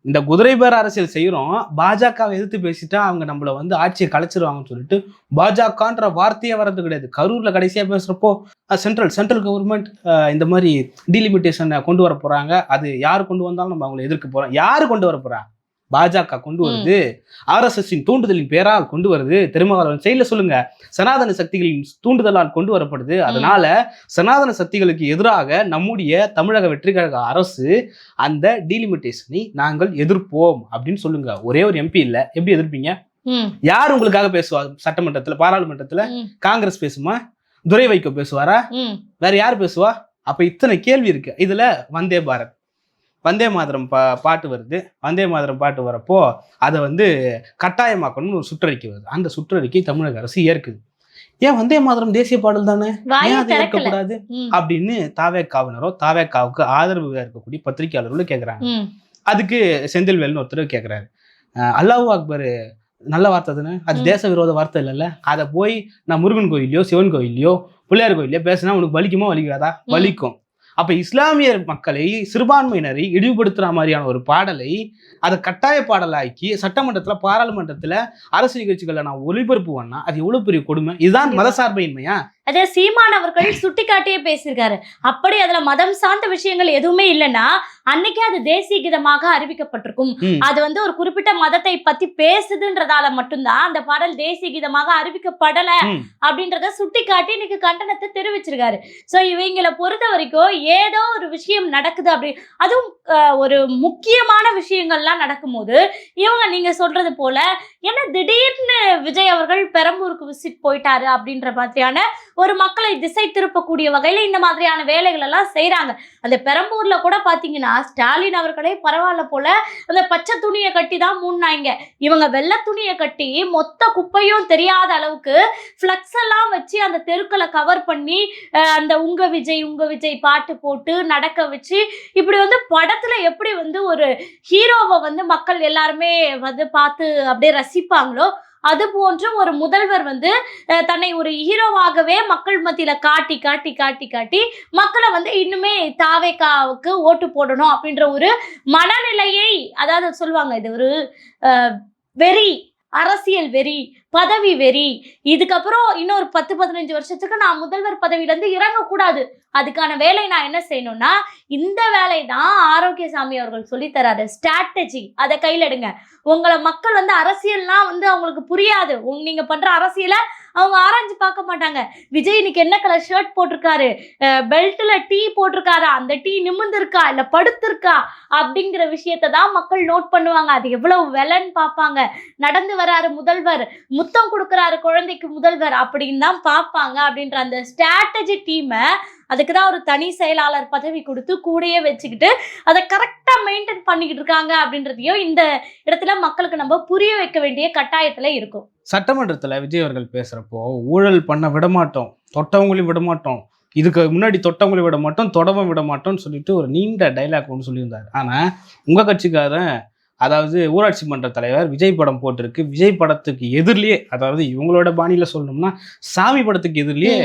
இந்த குதிரை பேர அரசியல் செய்யறோம், பாஜகவை எதிர்த்து பேசிட்டா அவங்க நம்மள வந்து ஆட்சியை கலைச்சிருவாங்கன்னு சொல்லிட்டு பாஜகன்ற வார்த்தையே வர்றது கிடையாது. கரூர்ல கடைசியா பேசுறப்போ சென்ட்ரல் கவர்மெண்ட் இந்த மாதிரி டீலிமிட்டேஷனை கொண்டு வர போறாங்க, அது யாரு கொண்டு வந்தாலும் நம்ம அவங்களை எதிர்க்க போறோம். யாரு கொண்டு வர போறா? பாஜக கொண்டு வருது, ஆர்எஸ்எஸ்ஸின் தூண்டுதலின் பேரால் கொண்டு வருது. திருமாவளவன் செயல சொல்லுங்க, சனாதன சக்திகளின் தூண்டுதலால் கொண்டு வரப்படுது. அதனால சனாதன சக்திகளுக்கு எதிராக நம்முடைய தமிழக வெற்றி கழக அரசு அந்த டீலிமிட்டேஷனை நாங்கள் எதிர்ப்போம் அப்படின்னு சொல்லுங்க. ஒரே ஒரு எம்பி இல்ல, எப்படி எதிர்ப்பீங்க? யார் உங்களுக்காக பேசுவா? சட்டமன்றத்துல பாராளுமன்றத்துல காங்கிரஸ் பேசுமா? துரை வைகோ பேசுவாரா? வேற யார் பேசுவா? அப்ப இத்தனை கேள்வி இருக்கு. இதுல வந்தே மாதரம் பாட்டு வருது. வந்தே மாதரம் பாட்டு வரப்போ அதை வந்து கட்டாயமாக்கணும்னு ஒரு சுற்றறிக்கை வருது. அந்த சுற்றறிக்கை தமிழக அரசு ஏற்குது. ஏன் வந்தே மாதரம் தேசிய பாடல் தானே, ஏன் அதை ஏற்கக்கூடாது அப்படின்னு தாவேக்காவினரோ தாவேக்காவுக்கு ஆதரவு இருக்கக்கூடிய பத்திரிகையாளர்களும் கேட்குறாங்க. அதுக்கு செந்தில்வேல்னு ஒருத்தர் கேட்குறாரு, அல்லாஹ் அக்பர் நல்ல வார்த்தை தானே, அது தேச விரோத வார்த்தை இல்லைல்ல, அதை போய் நான் முருகன் கோயிலையோ சிவன் கோயிலையோ பிள்ளையார் கோயிலையோ பேசினா உனக்கு வலிக்குமா வலிக்காதா? வலிக்கும். அப்ப இஸ்லாமியர் மக்களை சிறுபான்மையினரை இழிவுபடுத்துற மாதிரியான ஒரு பாடலை அதை கட்டாய பாடலாக்கி சட்டமன்றத்துல பாராளுமன்றத்துல அரசு நிகழ்ச்சிகளை நான் ஒளிபரப்புவேன்னா அது எவ்வளவு பெரிய கொடுமை. இதுதான் மதசார்பையின்மையா? அதே சீமான் அவர்கள் சுட்டி காட்டியே பேசியிருக்காரு. அப்படி அதுல மதம் சார்ந்த விஷயங்கள் எதுவுமே இல்லைன்னா அன்னைக்கே அது தேசிய கீதமாக அறிவிக்கப்பட்டிருக்கும். அது வந்து ஒரு குறிப்பிட்ட மதத்தை பத்தி பேசுதுன்றதால மட்டும்தான் அந்த பாடல் தேசிய கீதமாக அறிவிக்கப்படல அப்படின்றத சுட்டி காட்டி இன்னைக்கு கண்டனத்தை தெரிவிச்சிருக்காரு. சோ இவங்களை பொறுத்த வரைக்கும் ஏதோ ஒரு விஷயம் நடக்குது, அப்படி அதுவும் ஒரு முக்கியமான விஷயங்கள்லாம் நடக்கும்போது இவங்க நீங்க சொல்றது போல என்ன திடீர்னு விஜய் அவர்கள் பெரம்பூருக்கு விசிட் போயிட்டாரு அப்படின்ற மாதிரியான ஒரு மக்களை திசை திருப்பக்கூடிய வகையில இந்த மாதிரியான வேலைகள் எல்லாம் செய்யறாங்க. அந்த பெரம்பூர்ல கூட பாத்தீங்கன்னா ஸ்டாலின் அவர்களே பரவாயில்ல போல அந்த பச்சை துணியை கட்டி தான் மூடினாங்க. இவங்க வெள்ளை துணியை கட்டி மொத்த குப்பையும் தெரியாத அளவுக்கு ஃபிளக்ஸ் எல்லாம் வச்சு அந்த தெருக்களை கவர் பண்ணி அந்த உங்க விஜய் பாட்டு போட்டு நடக்க வச்சு இப்படி வந்து படத்துல எப்படி வந்து ஒரு ஹீரோவை வந்து மக்கள் எல்லாருமே வந்து பார்த்து அப்படியே ரசிப்பாங்களோ அது போன்ற ஒரு முதல்வர் வந்து தன்னை ஒரு ஹீரோவாகவே மக்கள் மத்தியில காட்டி காட்டி காட்டி காட்டி மக்களை வந்து இன்னுமே தாவேக்காவுக்கு ஓட்டு போடணும் அப்படின்ற ஒரு மனநிலையை, அதாவது சொல்லுவாங்க இது ஒரு வெறி, அரசியல் வெறி, பதவி வெறி. இதுக்கப்புறம் இன்னொரு 10-15 வருஷத்துக்கு நான் முதல்வர் பதவியில இருந்து இறங்கக்கூடாது. அதுக்கான வேலை நான் என்ன செய்யணும்னா இந்த வேலை தான் ஆரோக்கியசாமி அவர்கள் சொல்லித்தராரு, ஸ்ட்ராட்டஜி. அதை கையில் எடுங்க. உங்களை மக்கள் வந்து அரசியல்லாம் வந்து அவங்களுக்கு புரியாது. நீங்க பண்ற அரசியலை அவங்க ஆராய்ஞ்சு பார்க்க மாட்டாங்க. விஜய் இன்னைக்கு என்ன கலர் ஷர்ட் போட்டிருக்காரு, பெல்ட்ல டீ போட்டிருக்காரா, அந்த டீ நிமிர்ந்திருக்கா இல்ல படுத்திருக்கா அப்படிங்கிற விஷயத்தை தான் மக்கள் நோட் பண்ணுவாங்க. அது எவ்வளவு விலைன்னு பார்ப்பாங்க. நடந்து வராரு முதல்வர், முத்தம் கொடுக்குறாரு குழந்தைக்கு முதல்வர் அப்படின்னு தான் பார்ப்பாங்க. அப்படின்ற அந்த ஸ்ட்ராட்டஜி டீமை அதுக்கு தான் ஒரு தனி செயலாளர் பதவி கொடுத்து கூடயே வச்சுக்கிட்டு அதை கரெக்டா மெயின்டைன் பண்ணிக்கிட்டு இருக்காங்க அப்படின்றதையும் இந்த இடத்துல மக்களுக்கு நம்ம புரிய வைக்க வேண்டிய கட்டாயத்துல இருக்கும். சட்டமன்றத்துல விஜய் அவர்கள் பேசுறப்போ ஊழல் பண்ண விடமாட்டோம், தொட்டவங்களையும் விடமாட்டோம், இதுக்கு முன்னாடி தொட்டவங்களையும் விட மாட்டோம், தொடவும் விட மாட்டோம்னு சொல்லிட்டு ஒரு நீண்ட டைலாக் ஒன்று சொல்லியிருந்தாரு. ஆனா உங்க கட்சிக்காரன், அதாவது ஊராட்சி மன்ற தலைவர் விஜய் படம் போட்டிருக்கு, விஜய் படத்துக்கு எதிரிலேயே, அதாவது இவங்களோட பாணியில சொல்லணும்னா சாமி படத்துக்கு எதிரிலேயே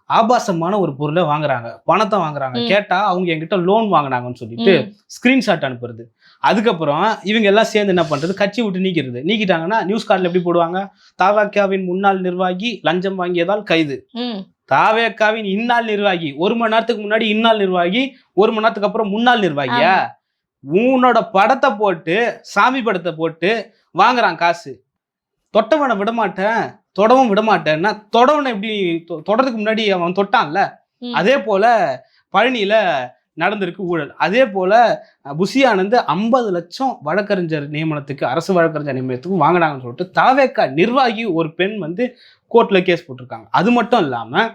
ஆபாசமான ஒரு பொருளை வாங்குறாங்க, பணத்தை வாங்குறாங்க. கேட்டா அவங்க என்கிட்ட லோன் வாங்கினாங்கன்னு சொல்லிட்டு ஸ்கிரீன்ஷாட் அனுப்புறது. அதுக்கப்புறம் இவங்க எல்லாம் சேர்ந்து என்ன பண்றது, கட்சி விட்டு நீக்கிட்டாங்கன்னா நியூஸ் கார்டில் எப்படி போடுவாங்க, தாவேக்காவின் முன்னாள் நிர்வாகி லஞ்சம் வாங்கியதால் கைது, தாவேக்காவின் இந்நாள் நிர்வாகி 1 மணி நேரத்துக்கு முன்னாடி இந்நாள் நிர்வாகி, 1 மணி நேரத்துக்கு அப்புறம் முன்னாள் நிர்வாகியா? உன்னோட படத்தை போட்டு சாமி படத்தை போட்டு வாங்குறான் காசு. தொட்டவனை விடமாட்டேன், தொடவும் விடமாட்டேன்னா தொடவனை எப்படி தொடறதுக்கு முன்னாடி அவன் தொட்டான்ல, அதே போல பழனியில நடந்திருக்கு ஊழல். அதே போல புஷி ஆனந்த் 50 லட்சம் வழக்கறிஞர் நியமனத்துக்கு, அரசு வழக்கறிஞர் நியமனத்துக்கு வாங்கினாங்கன்னு சொல்லிட்டு தாவேக்கா நிர்வாகி ஒரு பெண் வந்து கோர்ட்ல கேஸ் போட்டிருக்காங்க. அது மட்டும் இல்லாம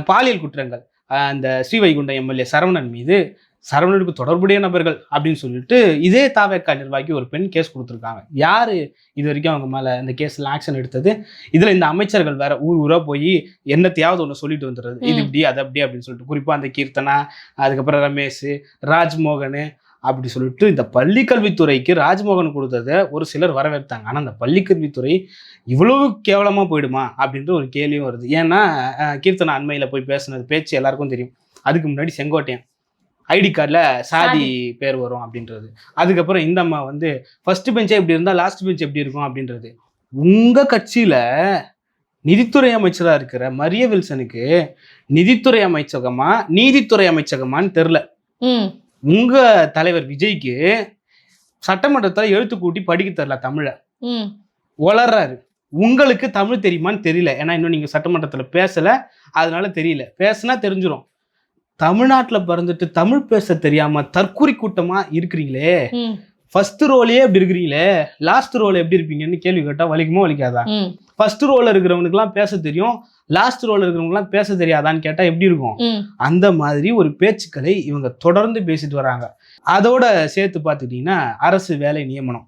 பாலியல் குற்றங்கள், அந்த ஸ்ரீவைகுண்டம் எம்எல்ஏ சரவணன் மீது சரவணனுக்கு தொடர்புடைய நபர்கள் அப்படின்னு சொல்லிட்டு இதே தாவேக்கா நிர்வாகி ஒரு பெண் கேஸ் கொடுத்துருக்காங்க. யாரு இது வரைக்கும் அவங்க மேல இந்த கேஸ்ல ஆக்ஷன் எடுத்தது? இதுல இந்த அமைச்சர்கள் வேற ஊர் ஊரா போய் என்னத்தையாவது ஒன்று சொல்லிட்டு வந்துடுறது, இது இப்படி அது அப்படி அப்படின்னு சொல்லிட்டு. குறிப்பா அந்த கீர்த்தனா, அதுக்கப்புறம் ரமேஷ், ராஜ்மோகன் அப்படி சொல்லிட்டு இந்த பள்ளிக்கல்வித்துறைக்கு ராஜ்மோகன் கொடுத்ததை ஒரு சிலர் வரவேற்றாங்க. ஆனால் அந்த பள்ளிக்கல்வித்துறை இவ்வளவு கேவலமா போயிடுமா அப்படின்ற ஒரு கேள்வியும் வருது. ஏன்னா கீர்த்தனா அண்மையில போய் பேசுனது பேச்சு எல்லாருக்கும் தெரியும். அதுக்கு முன்னாடி செங்கோட்டையன் ஐடி கார்டில் சாதி பேர் வரும் அப்படின்றது. அதுக்கப்புறம் இந்த அம்மா வந்து ஃபர்ஸ்ட் பெஞ்சே எப்படி இருந்தால் லாஸ்ட் பெஞ்ச் எப்படி இருக்கும் அப்படின்றது. உங்க கட்சியில நிதித்துறை அமைச்சராக இருக்கிற மரிய வில்சனுக்கு நிதித்துறை அமைச்சகமா நீதித்துறை அமைச்சகமான்னு தெரில. உங்க தலைவர் விஜய்க்கு சட்டமன்றத்தில் எழுத்து கூட்டி படிக்க தெரில, தமிழை வளர்றாரு. உங்களுக்கு தமிழ் தெரியுமான்னு தெரியல. ஏன்னா இன்னும் நீங்க சட்டமன்றத்தில் பேசல, அதனால தெரியல. பேசுனா தெரிஞ்சிடும். தமிழ்நாட்டில் பிறந்துட்டு தமிழ் பேச தெரியாம தற்கூரி கூட்டமா இருக்கிறீங்களே. ஃபர்ஸ்ட் ரோலே எப்படி இருக்கிறீங்களே, லாஸ்ட் ரோல் எப்படி இருப்பீங்கன்னு கேள்வி கேட்டா வலிக்குமோ வலிக்காதா? ஃபர்ஸ்ட் ரோல இருக்கிறவனுக்குலாம் பேச தெரியும், லாஸ்ட் ரோல இருக்கிறவங்கலாம் பேச தெரியாதான்னு கேட்டா எப்படி இருக்கும்? அந்த மாதிரி ஒரு பேச்சுக்களை இவங்க தொடர்ந்து பேசிட்டு வராங்க. அதோட சேர்த்து பார்த்துட்டீங்கன்னா அரசு வேலை நியமனம்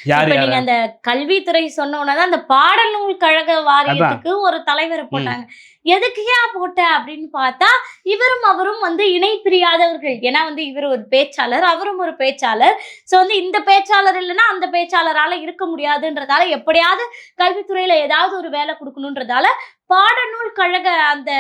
நீங்க அந்த கல்வித்துறை சொன்னோன்னதான் அந்த பாடல் நூல் கழக வாரியத்துக்கு ஒரு தலைவரை போட்டாங்க. எதுக்கு ஏன் போட்ட அப்படின்னு பார்த்தா இவரும் அவரும் வந்து இணை பிரியாதவர்கள். ஏன்னா வந்து இவர் ஒரு பேச்சாளர், அவரும் ஒரு பேச்சாளர். ஸோ வந்து இந்த பேச்சாளர் இல்லைன்னா அந்த பேச்சாளரால இருக்க முடியாதுன்றதால எப்படியாவது கல்வித்துறையில ஏதாவது ஒரு வேலை கொடுக்கணுன்றதால பாடநூல் கழக அந்த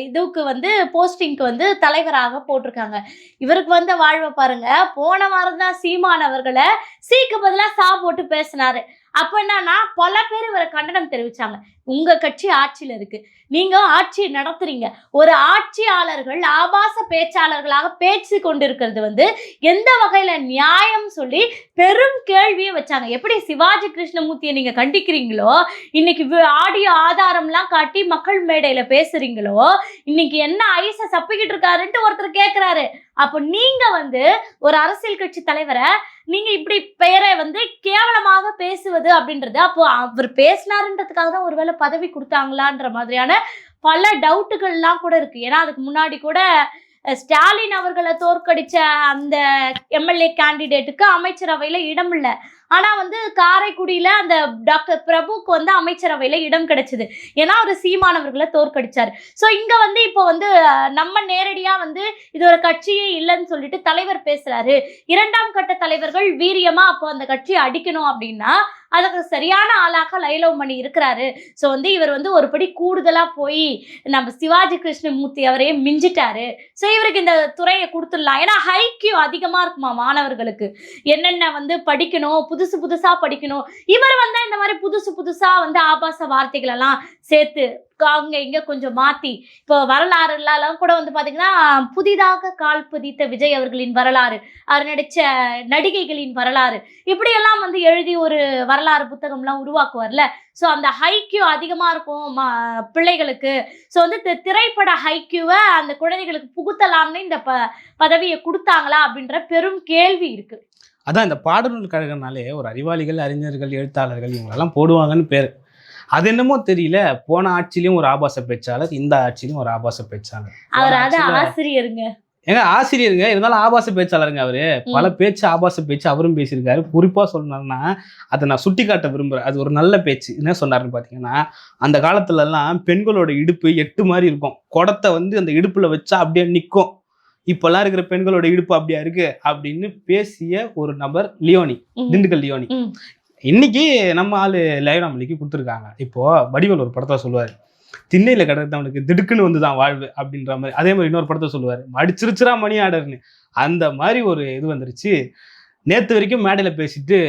இதுக்கு வந்து போஸ்டிங்க்கு வந்து தலைவராக போட்டிருக்காங்க. இவருக்கு வந்த வாழ்வை பாருங்க. போன வாரம் தான் சீமான் அவர்களை சீக்கு பதிலா சா போட்டு பேசினாரு. அப்ப என்னன்னா பல பேர் இவரை கண்டனம் தெரிவிச்சாங்க. உங்க கட்சி ஆட்சியில இருக்கு, நீங்க ஆட்சியை நடத்துறீங்க. ஒரு ஆட்சியாளர்கள் ஆபாச பேச்சாளர்களாக பேசி கொண்டிருக்கிறது வந்து எந்த வகையில நியாயம் சொல்லி பெரும் கேள்வியை வச்சாங்க. எப்படி சிவாஜி கிருஷ்ணமூர்த்தியை நீங்க கண்டிக்கிறீங்களோ, இன்னைக்கு ஆடியோ ஆதாரம்லாம் காட்டி மக்கள் மேடையில பேசுறீங்களோ, இன்னைக்கு என்ன ஐச சப்பிக்கிட்டு இருக்காருன்ட்டு ஒருத்தர் கேட்கிறாரு. அப்போ நீங்க வந்து ஒரு அரசியல் கட்சி தலைவரை நீங்க இப்படி பெயரை வந்து கேவலமாக பேசுவது அப்படின்றது, அப்போ அவர் பேசினாருன்றதுக்காக தான் ஒருவேளை பதவி கொடுத்தாங்களான்ற மாதிரியான பல டவுட்டுகள்லாம் கூட இருக்கு. ஏன்னா அதுக்கு முன்னாடி கூட ஸ்டாலின் அவர்களை தோற்கடிச்ச அந்த எம்எல்ஏ கேண்டிடேட்டுக்கு அமைச்சரவையில இடம் இல்லை. ஆனா வந்து காரைக்குடியில அந்த டாக்டர் பிரபுக்கு வந்து அமைச்சரவையில இடம் கிடைச்சது. ஏன்னா ஒரு சீமானவர்களை தோற்கடிச்சாரு. ஸோ இங்க வந்து இப்போ வந்து நம்ம நேரடியா வந்து இது ஒரு கட்சியே இல்லைன்னு சொல்லிட்டு தலைவர் பேசுறாரு. இரண்டாம் கட்ட தலைவர்கள் வீரியமா அப்போ அந்த கட்சியை அடிக்கணும் அப்படின்னா அதுக்கு சரியான ஆளாக லைலவ் மணி இருக்கிறாரு. ஸோ வந்து இவர் வந்து ஒரு படி கூடுதலா போய் நம்ம சிவாஜி கிருஷ்ணமூர்த்தி அவரையே மிஞ்சிட்டாரு. ஸோ இவருக்கு இந்த துறையை கொடுத்துடலாம். ஏன்னா ஹைக்யூ அதிகமா இருக்குமா மாணவர்களுக்கு, என்னென்ன வந்து படிக்கணும், புதுசா படிக்கணும். இவர் வந்தா இந்த மாதிரி புதுசா வந்து ஆபாச வார்த்தைகள் எல்லாம் சேர்த்து அங்க இங்க கொஞ்சம் மாத்தி, இப்போ வரலாறுலாம் கூட வந்து பாத்தீங்கன்னா புதிதாக கால் பதித்த விஜய் அவர்களின் வரலாறு, அவர் நடிச்ச நடிகைகளின் வரலாறு, இப்படியெல்லாம் வந்து எழுதி ஒரு வரலாறு புத்தகம்லாம் உருவாக்குவார்ல. ஸோ அந்த ஹைக்யூ அதிகமா இருக்கும் பிள்ளைகளுக்கு. ஸோ வந்து திரைப்பட ஹைக்யூவை அந்த குழந்தைகளுக்கு புகுத்தலாம்னு இந்த பதவியை கொடுத்தாங்களா அப்படின்ற பெரும் கேள்வி இருக்கு. அதான் இந்த பாடநூல் கழகம்னாலே ஒரு அறிவாளிகள், அறிஞர்கள், எழுத்தாளர்கள் இவங்களெல்லாம் போடுவாங்கன்னு பேர். அது என்னமோ தெரியல, போன ஆட்சியிலும் ஒரு ஆபாச பேச்சாளர், இந்த ஆட்சியிலும் ஒரு ஆபாச பேச்சாளர். அவர் ஆசிரியருங்க, ஏங்க ஆசிரியருங்க, இருந்தாலும் ஆபாச பேச்சாளருங்க. அவரு பல பேச்சு ஆபாச பேச்சு அவரும் பேசியிருக்காரு. குறிப்பா சொல்லணும்னா அதை நான் சுட்டி காட்ட விரும்புறேன். அது ஒரு நல்ல பேச்சு. என்ன சொன்னாருன்னு பாத்தீங்கன்னா, அந்த காலத்துல எல்லாம் பெண்களோட இடுப்பு 8 மாதிரி இருக்கும். குடத்தை வந்து அந்த இடுப்புல வச்சா அப்படியே நிற்கும். இப்பெல்லாம் இருக்கிற பெண்களோட இடுப்பு அப்படியா இருக்கு அப்படின்னு பேசிய ஒரு நபர் லியோனி, திண்டுக்கல் லியோனி. இன்னைக்கு நம்ம ஆளு லைவனாமலிக்கு கொடுத்துருக்காங்க. இப்போ வடிவேல் ஒரு படத்தை சொல்லுவாரு, திண்ணையில கிடக்கிறவனுக்கு திடுக்குன்னு வந்துதான் வாழ்வு அப்படின்ற மாதிரி. அதே மாதிரி இன்னொரு படத்தை சொல்லுவாரு, அடிச்சிருச்சுரா மணி ஆர்டர்னு. அந்த மாதிரி ஒரு இது வந்துருச்சு. நேற்று வரைக்கும் மேடையில பேசிட்டு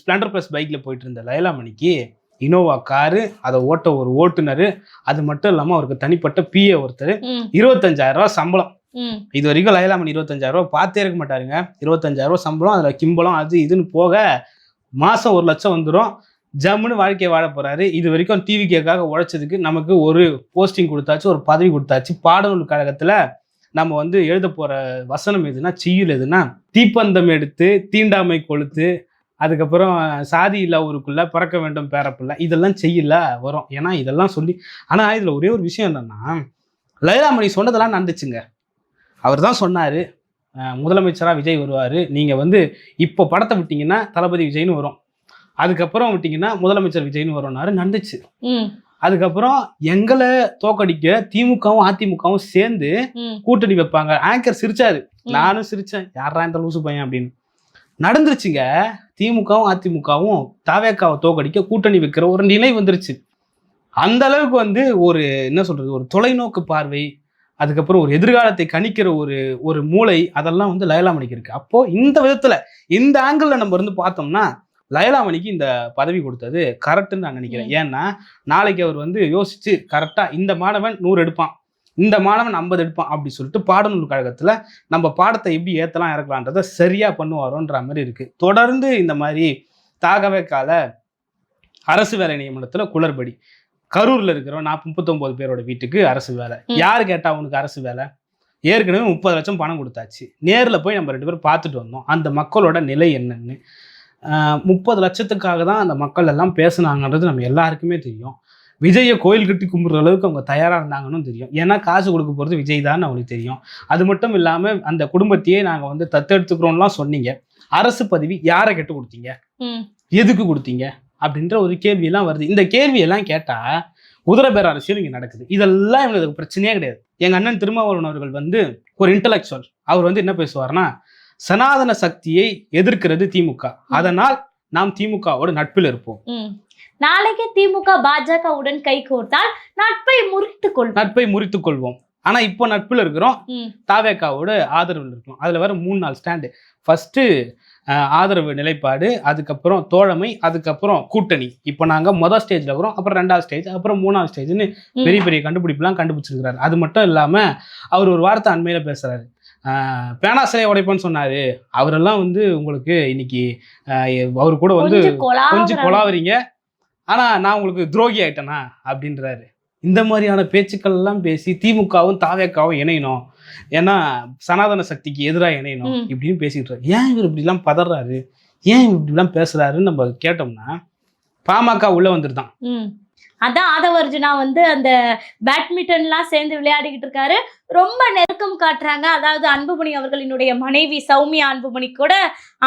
ஸ்ப்ளெண்டர் பிளஸ் பைக்ல போயிட்டு இருந்த லைலாமணிக்கு இனோவா காரு, அதை ஓட்ட ஒரு ஓட்டுநர், அது மட்டும் இல்லாம அவருக்கு தனிப்பட்ட பிஏ ஒருத்தர், 25,000 ரூபாய் சம்பளம். இது வரைக்கும் லைலாமணி 25,000 ரூபாய் பார்த்தே இருக்க மாட்டாருங்க. 25,000 ரூபாய் சம்பளம், அதுல கிம்பளம் அது இதுன்னு போக மாசம் 1 லட்சம் வந்துடும். ஜம்முன்னு வாழ்க்கையை வாழ போறாரு. இது வரைக்கும் டிவிக்காக உழைச்சதுக்கு நமக்கு ஒரு போஸ்டிங் கொடுத்தாச்சு, ஒரு பதவி கொடுத்தாச்சு. பாடநூல் கழகத்துல நம்ம வந்து எழுத போற வசனம் எதுனா, செய்யுள் எதுனா, தீப்பந்தம் எடுத்து தீண்டாமை கொளுத்து, அதுக்கப்புறம் சாதி இல்லா ஊருக்குள்ள பிறக்க வேண்டும் பேரப்பில்ல, இதெல்லாம் செய்யல வரும். ஏன்னா இதெல்லாம் சொல்லி, ஆனா இதுல ஒரே ஒரு விஷயம் என்னன்னா, லைலாமணி சொன்னதெல்லாம் நடந்துச்சுங்க. அவர் தான் சொன்னார், முதலமைச்சராக விஜய் வருவார், நீங்கள் வந்து இப்போ படத்தை விட்டீங்கன்னா தளபதி விஜய்னு வரும், அதுக்கப்புறம் விட்டீங்கன்னா முதலமைச்சர் விஜய்னு வரும்னாரு. நடந்துச்சு. அதுக்கப்புறம் எங்களை தோக்கடிக்க திமுகவும் அதிமுகவும் சேர்ந்து கூட்டணி வைப்பாங்க. ஆங்கர் சிரிச்சாரு, நானும் சிரிச்சேன், யாரா இந்த லூசு பையன் அப்படின்னு. நடந்துருச்சுங்க. திமுகவும் அதிமுகவும் தாவேக்காவை தோக்கடிக்க கூட்டணி வைக்கிற ஒரு நிலை வந்துருச்சு. அந்த அளவுக்கு வந்து ஒரு என்ன சொல்றது, ஒரு தொலைநோக்கு பார்வை, அதுக்கப்புறம் ஒரு எதிர்காலத்தை கணிக்கிற ஒரு மூளை, அதெல்லாம் வந்து லைலாமணிக்கு இருக்கு. அப்போ இந்த விதத்துல இந்த ஆங்கிள் நம்ம இருந்து பார்த்தோம்னா லைலாமணிக்கு இந்த பதவி கொடுத்தது கரெக்டுன்னு நான் நினைக்கிறேன். ஏன்னா நாளைக்கு அவர் வந்து யோசிச்சு கரெக்டா இந்த மாணவன் 100 எடுப்பான், இந்த மாணவன் 50 எடுப்பான் அப்படி சொல்லிட்டு பாடநூல் கழகத்துல நம்ம பாடத்தை எப்படி ஏத்தலாம் இறக்கலான்றதை சரியா பண்ணுவாரோன்ற மாதிரி இருக்கு. தொடர்ந்து இந்த மாதிரி தாகவேக்கால அரசு வேலை நியமனத்துல குளறுபடி. கரூர்ல இருக்கிற 39 பேரோட வீட்டுக்கு அரசு வேலை. யாரு கேட்டா உனக்கு அரசு வேலை? ஏற்கனவே 30 லட்சம் பணம் கொடுத்தாச்சு. நேர்ல போய் நம்ம 2 பேரும் பார்த்துட்டு வந்தோம் அந்த மக்களோட நிலை என்னன்னு. 30 லட்சத்துக்காக தான் அந்த மக்கள் எல்லாம் பேசுனாங்கன்றது நம்ம எல்லாருக்குமே தெரியும். விஜயை கோயில் கட்டி கும்பிட்ற அளவுக்கு அவங்க தயாராக இருந்தாங்கன்னு தெரியும். ஏன்னா காசு கொடுக்க போகிறது விஜய் தான் அவங்களுக்கு தெரியும். அது மட்டும் இல்லாமல் அந்த குடும்பத்தையே நாங்கள் வந்து தத்தெடுத்துக்கிறோம்லாம் சொன்னீங்க. அரசு பதவி யாரை கெட்டு கொடுத்தீங்க, எதுக்கு கொடுத்தீங்க அப்படின்ற ஒரு கேள்வியெல்லாம் வருது. இந்த கேள்வியெல்லாம் கேட்டால் குதிரை பேர அரசியல் இங்கே நடக்குது. இதெல்லாம் இவங்களுக்கு பிரச்சனையே கிடையாது. எங்கள் அண்ணன் திருமாவளவன் அவர்கள் வந்து ஒரு இன்டலெக்சுவல். அவர் வந்து என்ன பேசுவார்னா, சனாதன சக்தியை எதிர்க்கிறது திமுக, அதனால் நாம் திமுகவோட நட்பில் இருப்போம். நாளைக்கு திமுக பாஜகவுடன் கை கோர்த்தால் நட்பை முறித்துக் கொள்வோம். ஆனா இப்போ நட்பில் இருக்கிறோம், தாவேக்காவோட ஆதரவில் இருக்கிறோம். அதுல வர 3 4 ஸ்டாண்டு. ஃபர்ஸ்ட் ஆதரவு நிலைப்பாடு, அதுக்கப்புறம் தோழமை, அதுக்கப்புறம் கூட்டணி. இப்போ நாங்க முதல் ஸ்டேஜ்ல இருக்கிறோம், அப்புறம் 2வது ஸ்டேஜ், அப்புறம் 3வது ஸ்டேஜ்னு பெரிய பெரிய கண்டுபிடிப்புலாம் கண்டுபிடிச்சிருக்கிறாரு. அது மட்டும் இல்லாம அவர் ஒரு வார்த்தை அண்மையில பேசுறாரு, பேனா சிலையை உடைப்பேன்னு சொன்னாரு. அவரெல்லாம் வந்து உங்களுக்கு இன்னைக்கு அவரு கூட வந்து கொஞ்சம் கொலாவறீங்க, ஆனா நான் உங்களுக்கு துரோகி ஆயிட்டேனா அப்படின்றாரு. இந்த மாதிரியான பேச்சுக்கள் எல்லாம் பேசி திமுகவும் தாவேக்காவும் இணையணும், ஏன்னா சனாதன சக்திக்கு எதிராக இணையணும் இப்படின்னு பேசிட்டு இருக்காரு. ஏன் இவர் இப்படிலாம் பதறாரு, ஏன் இப்படிலாம் பேசுறாருன்னு நம்ம கேட்டோம்னா, பாமக உள்ள வந்துருதான். அதான் ஆதவர்ஜுனா வந்து அந்த பேட்மிண்டன்லாம் சேர்ந்து விளையாடிக்கிட்டு இருக்காரு. ரொம்ப நெருக்கம் காட்டுறாங்க. அதாவது அன்புமணி அவர்களினுடைய மனைவி சௌமியா அன்புமணி கூட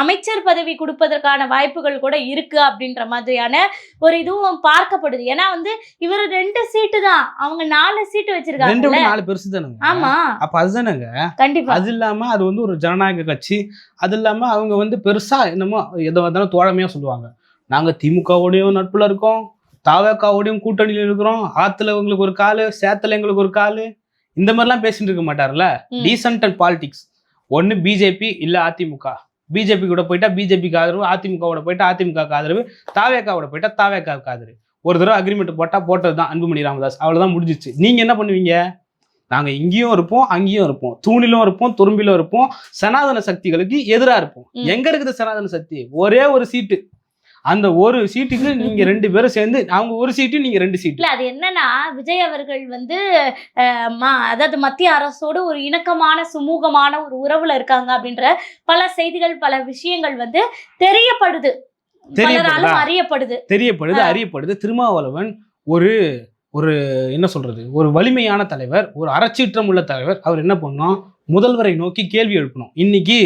அமைச்சர் பதவி கொடுப்பதற்கான வாய்ப்புகள் கூட இருக்கு அப்படின்ற மாதிரியான ஒரு இதுவும் பார்க்கப்படுது. ஏன்னா வந்து இவர் 2 சீட்டு தான், அவங்க 4 சீட்டு வச்சிருக்காங்க. 4 பெருசு தானங்க. ஆமா, அப்ப அதுதானங்க கண்டிப்பா. அது இல்லாம அது வந்து ஒரு ஜனநாயக கட்சி. அது இல்லாம அவங்க வந்து பெருசா என்னமோ எதை வந்தாலும் தோழமையா சொல்லுவாங்க, நாங்க திமுகவோடையும் நட்புல இருக்கோம், தாவேக்காவோடையும் கூட்டணியில் இருக்கிறோம், ஆத்துல உங்களுக்கு ஒரு காலு, சேத்துல எங்களுக்கு ஒரு காலு, இந்த மாதிரிலாம் பேசிட்டு இருக்க மாட்டார்ல. Decent and politics. ஒன்னு பிஜேபி இல்ல அதிமுக. பிஜேபி கூட போயிட்டா பிஜேபிக்கு ஆதரவு, அதிமுகவோட போயிட்டா அதிமுக ஆதரவு, தாவேக்காவோட போயிட்டா தாவேக்காவுக்கு ஆதரவு. ஒரு தடவை அக்ரிமெண்ட் போட்டா போட்டதுதான் அன்புமணி ராமதாஸ், அவ்வளவுதான் முடிஞ்சிச்சு. நீங்க என்ன பண்ணுவீங்க? நாங்க இங்கேயும் இருப்போம், அங்கேயும் இருப்போம், தூணிலும் இருப்போம், துரும்பிலும் இருப்போம், சனாதன சக்திகளுக்கு எதிராக இருப்போம். எங்க இருக்குது சனாதன சக்தி? ஒரே ஒரு சீட்டு. அந்த ஒரு சீட்டுக்கு நீங்க 2 பேரும் சேர்ந்து, அவங்க ஒரு சீட்டு நீங்க 2 சீட்டு. இல்ல, அது என்னன்னா விஜய் அவர்கள் வந்து அதாவது மத்திய அரசோடு ஒரு இணக்கமான சுமூகமான ஒரு உறவுல இருக்காங்க அப்படின்ற பல செய்திகள், பல விஷயங்கள் வந்து தெரியப்படுது, அறியப்படுது. திருமாவளவன் ஒரு என்ன சொல்றது, ஒரு வலிமையான தலைவர், ஒரு அறச்சீற்றம் உள்ள தலைவர். அவர் என்ன பண்ணோம், முதல்வரை நோக்கி கேள்வி எழுப்பணும். இன்னைக்கு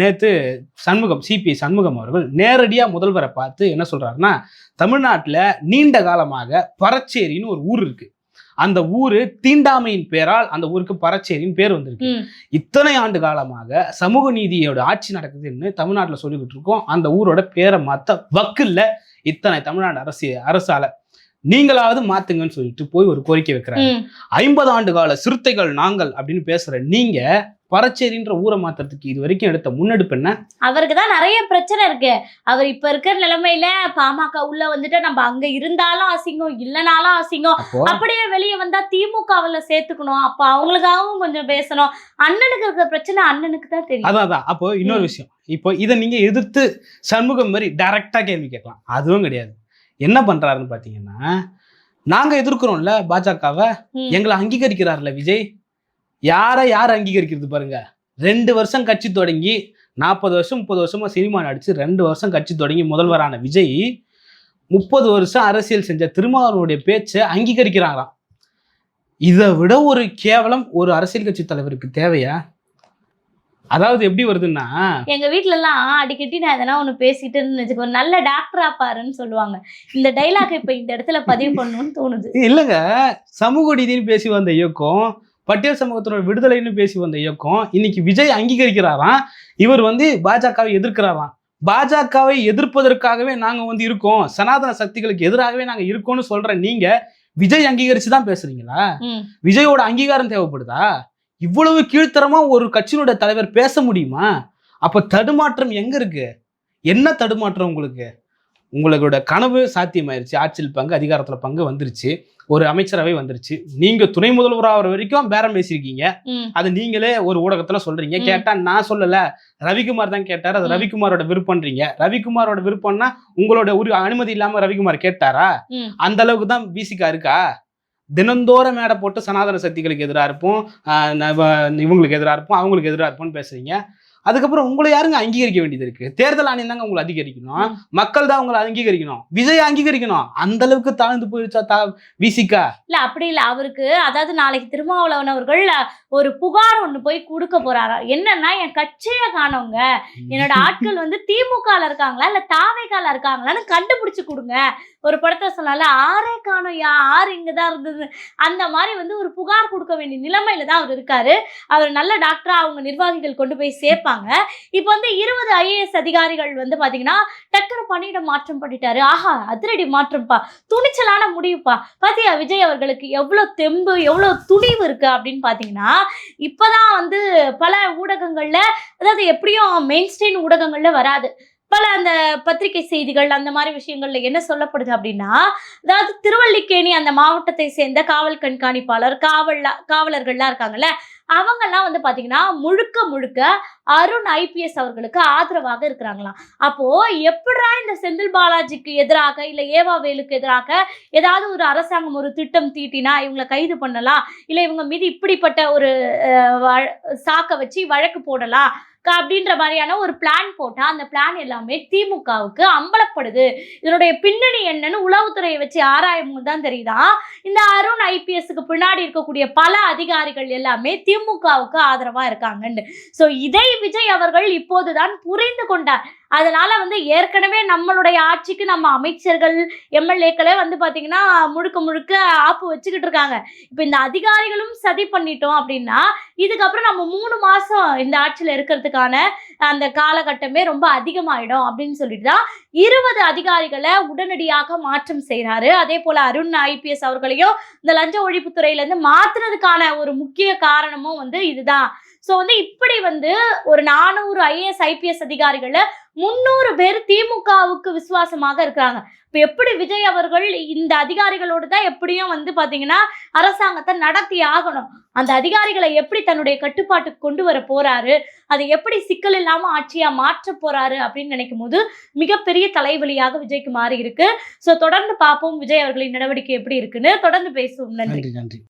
நேற்று சிபி சண்முகம் அவர்கள் நேரடியாக முதல்வரை பார்த்து என்ன சொல்றாருன்னா, தமிழ்நாட்டில் நீண்ட காலமாக பரச்சேரின்னு ஒரு ஊர் இருக்கு, அந்த ஊரு தீண்டாமையின் பேரால் அந்த ஊருக்கு பரச்சேரின்னு பேர் வந்திருக்கு. இத்தனை ஆண்டு காலமாக சமூக நீதியோட ஆட்சி நடக்குதுன்னு தமிழ்நாட்டில் சொல்லிக்கிட்டு இருக்கோம். அந்த ஊரோட பேரை மாற்ற வக்கில்ல இத்தனை தமிழ்நாடு அரசால, நீங்களாவது மாத்துங்கன்னு சொல்லிட்டு போய் ஒரு கோரிக்கை வைக்கிறாங்க. 50 ஆண்டு கால சிறுத்தைகள் நாங்கள் அப்படின்னு பேசுற நீங்க பரச்சேரின்ற ஊரை மாத்துறதுக்கு இது வரைக்கும் எடுத்த முன்னெடுப்பு என்ன? அவருக்கு தான் நிறைய பிரச்சனை இருக்கு. அவர் இப்ப இருக்கிற நிலைமையில பாமக உள்ள வந்துட்டு நம்ம அங்க இருந்தாலும் அசிங்கம், இல்லனாலும் அசிங்கம், அப்படியே வெளியே வந்தா திமுகவுல சேர்த்துக்கணும், அப்ப அவங்களுக்காகவும் கொஞ்சம் பேசணும். அண்ணனுக்கு இருக்கிற பிரச்சனை அண்ணனுக்கு தான் தெரியும். அதான். அப்போ இன்னொரு விஷயம், இப்போ இதை நீங்க எதிர்த்து சண்முகம் மாதிரி டைரக்டா கேள்வி கேட்கலாம், அதுவும் கிடையாது. என்ன பண்றாருன்னு பாத்தீங்கன்னா, நாங்க எதிர்க்கிறோம்ல பாஜகவை, எங்களை அங்கீகரிக்கிறார்ல விஜய். யார் அங்கீகரிக்கிறது பாருங்க. 2 வருஷம் கட்சி தொடங்கி 40 வருஷம் 30 வருஷமா சினிமா நடிச்சு 2 வருஷம் கட்சி தொடங்கி முதல்வரான விஜய் 30 வருஷம் அரசியல் செஞ்ச திருமாவளவனுடைய பேச்சை அங்கீகரிக்கிறாராம். இதை விட ஒரு கேவலம் ஒரு அரசியல் கட்சி தலைவருக்கு தேவையா? அதாவது எப்படி வருதுன்னா, எங்க வீட்ல எல்லாம் அடிக்கடி நான் எதனா ஒண்ணு பேசிட்டு வச்சுக்கோ, ஒரு நல்ல டாக்டரா பாருன்னு சொல்லுவாங்க. இந்த டைலாக் இப்ப இந்த இடத்துல பதிவு பண்ணணும்னு தோணுது. இல்லைங்க, சமூக நீதினு பேசி வந்த இயக்கம், பட்டியல் சமூகத்தோட விடுதலைன்னு பேசி வந்த இயக்கம், இன்னைக்கு விஜய் அங்கீகரிக்கிறாராம். இவர் வந்து பாஜகவை எதிர்க்கிறாராம். பாஜகவை எதிர்ப்பதற்காகவே நாங்க வந்து இருக்கோம், சனாதன சக்திகளுக்கு எதிராகவே நாங்க இருக்கோம்னு சொல்ற நீங்க விஜய் அங்கீகரிச்சு தான் பேசுறீங்களா? விஜயோட அங்கீகாரம் தேவைப்படுதா? இவ்வளவு கீழ்த்தரமா ஒரு கட்சியினுடைய தலைவர் பேச முடியுமா? அப்ப தடுமாற்றம் எங்க இருக்கு? என்ன தடுமாற்றம் உங்களுக்கு? உங்களோட கனவு சாத்தியமாயிருச்சு. ஆட்சியில் பங்கு, அதிகாரத்துல பங்கு வந்துருச்சு, ஒரு அமைச்சரவை வந்துருச்சு, நீங்க துணை முதல்வராகிற வரைக்கும் பேரம் பேசியிருக்கீங்க. அது நீங்களே ஒரு ஊடகத்துல சொல்றீங்க. கேட்டா நான் சொல்லல, ரவிக்குமார் தான் கேட்டாரு, அது ரவிக்குமாரோட விருப்பம்ன்றீங்க. ரவிக்குமாரோட விருப்பம்னா உங்களோட ஒரு அனுமதி இல்லாம ரவிக்குமார் கேட்டாரா? அந்த அளவுக்கு தான் விசிகா இருக்கா? தினந்தோறும் மேடை போட்டு சனாதன சக்திகளுக்கு எதிராக இருப்போம், இவங்களுக்கு எதிராக இருப்போம், அவங்களுக்கு எதிராக இருப்போம்னு பேசுறீங்க. அதுக்கப்புறம் உங்களை யாருங்க அங்கீகரிக்க வேண்டியது இருக்கு? தேர்தல் ஆணையம் தாங்க உங்களை அங்கீகரிக்கணும், மக்கள் தான் உங்களை அங்கீகரிக்கணும், விஜய் அங்கீகரிக்கணும். அந்த அளவுக்கு தாழ்ந்து போயிருச்சா விசிகா? இல்ல அப்படி இல்ல. அவருக்கு அதாவது நாளைக்கு திருமாவளவன் அவர்கள் ஒரு புகார் ஒண்ணு போய் கொடுக்க போறாரா, என்னன்னா என் கட்சியை காணவங்க, என்னோட ஆட்கள் வந்து திமுக இருக்காங்களா இல்ல தாவேகால இருக்காங்களான்னு கண்டுபிடிச்சு கொடுங்க. ஒரு படத்தை சொன்னால ஆரே காணும், யார் இங்கதான் இருந்தது, அந்த மாதிரி வந்து ஒரு புகார் கொடுக்க வேண்டிய நிலைமையில தான் அவர் இருக்காரு. அவர் நல்ல டாக்டரா அவங்க நிர்வாகிகள் கொண்டு போய் சேர்ப்பாங்க. இப்ப வந்து 20 IAS அதிகாரிகள் வந்து பாத்தீங்கன்னா டக்குனு பணியிட மாற்றம் பண்ணிட்டாரு. ஆஹா, அதிரடி மாற்றம்ப்பா, துணிச்சலான முடிவுப்பா. பாத்தியா விஜய் அவர்களுக்கு எவ்வளவு தெம்பு, எவ்வளவு துணிவு இருக்கு அப்படின்னு பாத்தீங்கன்னா, இப்பதான் வந்து பல ஊடகங்கள்ல, அதாவது எப்படியும் மெயின் ஸ்ட்ரீம் ஊடகங்கள்ல வராது, பல அந்த பத்திரிகை செய்திகள் அந்த மாதிரி விஷயங்கள்ல என்ன சொல்லப்படுது அப்படின்னா, அதாவது திருவல்லிக்கேணி அந்த மாவட்டத்தை சேர்ந்த காவல் கண்காணிப்பாளர், காவலர்கள்லாம் இருக்காங்கல்ல, அவங்கெல்லாம் வந்து பாத்தீங்கன்னா முழுக்க முழுக்க அருண் IPS அவர்களுக்கு ஆதரவாக இருக்கிறாங்களாம். அப்போ எப்படா இந்த செந்தில் பாலாஜிக்கு எதிராக இல்ல ஏவாவேலுக்கு எதிராக ஏதாவது ஒரு அரசாங்கம் ஒரு திட்டம் தீட்டினா இவங்களை கைது பண்ணலாம், இல்ல இவங்க மீது இப்படிப்பட்ட ஒரு சாக்க வச்சு வழக்கு போடலாம் அப்படின்ற மாதிரியான ஒரு பிளான் போட்டா, அந்த பிளான் எல்லாமே திமுகவுக்கு அம்பலப்படுது. இதனுடைய பின்னணி என்னன்னு உளவுத்துறையை வச்சு ஆராயும் போது தான் தெரியுதா, இந்த அருண் IPSக்கு பின்னாடி இருக்கக்கூடிய பல அதிகாரிகள் எல்லாமே திமுகவுக்கு ஆதரவா இருக்காங்கன்னு. சோ இதை விஜய் அவர்கள் இப்போதுதான் புரிந்து கொண்டார். அதனால வந்து ஏற்கனவே நம்மளுடைய ஆட்சிக்கு நம்ம அமைச்சர்கள், MLAக்களே வந்து பாத்தீங்கன்னா முழுக்க முழுக்க ஆப்பு வச்சுக்கிட்டு இருக்காங்க. இப்ப இந்த அதிகாரிகளும் சதி பண்ணிட்டோம் அப்படின்னா, இதுக்கப்புறம் நம்ம 3 மாசம் இந்த ஆட்சியில இருக்கிறதுக்கான அந்த காலகட்டமே ரொம்ப அதிகமாயிடும் அப்படின்னு சொல்லிட்டு தான் 20 அதிகாரிகளை உடனடியாக மாற்றம் செய்யறாரு. அதே போல அருண் IPS அவர்களையும் இந்த லஞ்ச ஒழிப்புத்துறையில இருந்து மாத்துறதுக்கான ஒரு முக்கிய காரணமும் வந்து இதுதான். சோ வந்து இப்படி வந்து ஒரு 400 IAS IPS அதிகாரிகள்ல 300 பேர் திமுகவுக்கு விசுவாசமாக இருக்கிறாங்க. இப்ப எப்படி விஜய் அவர்கள் இந்த அதிகாரிகளோடு தான் எப்படியும் வந்து பாத்தீங்கன்னா அரசாங்கத்தை நடத்தி ஆகணும், அந்த அதிகாரிகளை எப்படி தன்னுடைய கட்டுப்பாட்டுக்கு கொண்டு வர போறாரு, அதை எப்படி சிக்கல் இல்லாம ஆட்சியா மாற்ற போறாரு அப்படின்னு நினைக்கும் போது மிகப்பெரிய தலைவலியாக விஜய்க்கு மாறி இருக்கு. சோ தொடர்ந்து பார்ப்போம் விஜய் அவர்களின் நடவடிக்கை எப்படி இருக்குன்னு. தொடர்ந்து பேசுவோம். நன்றி.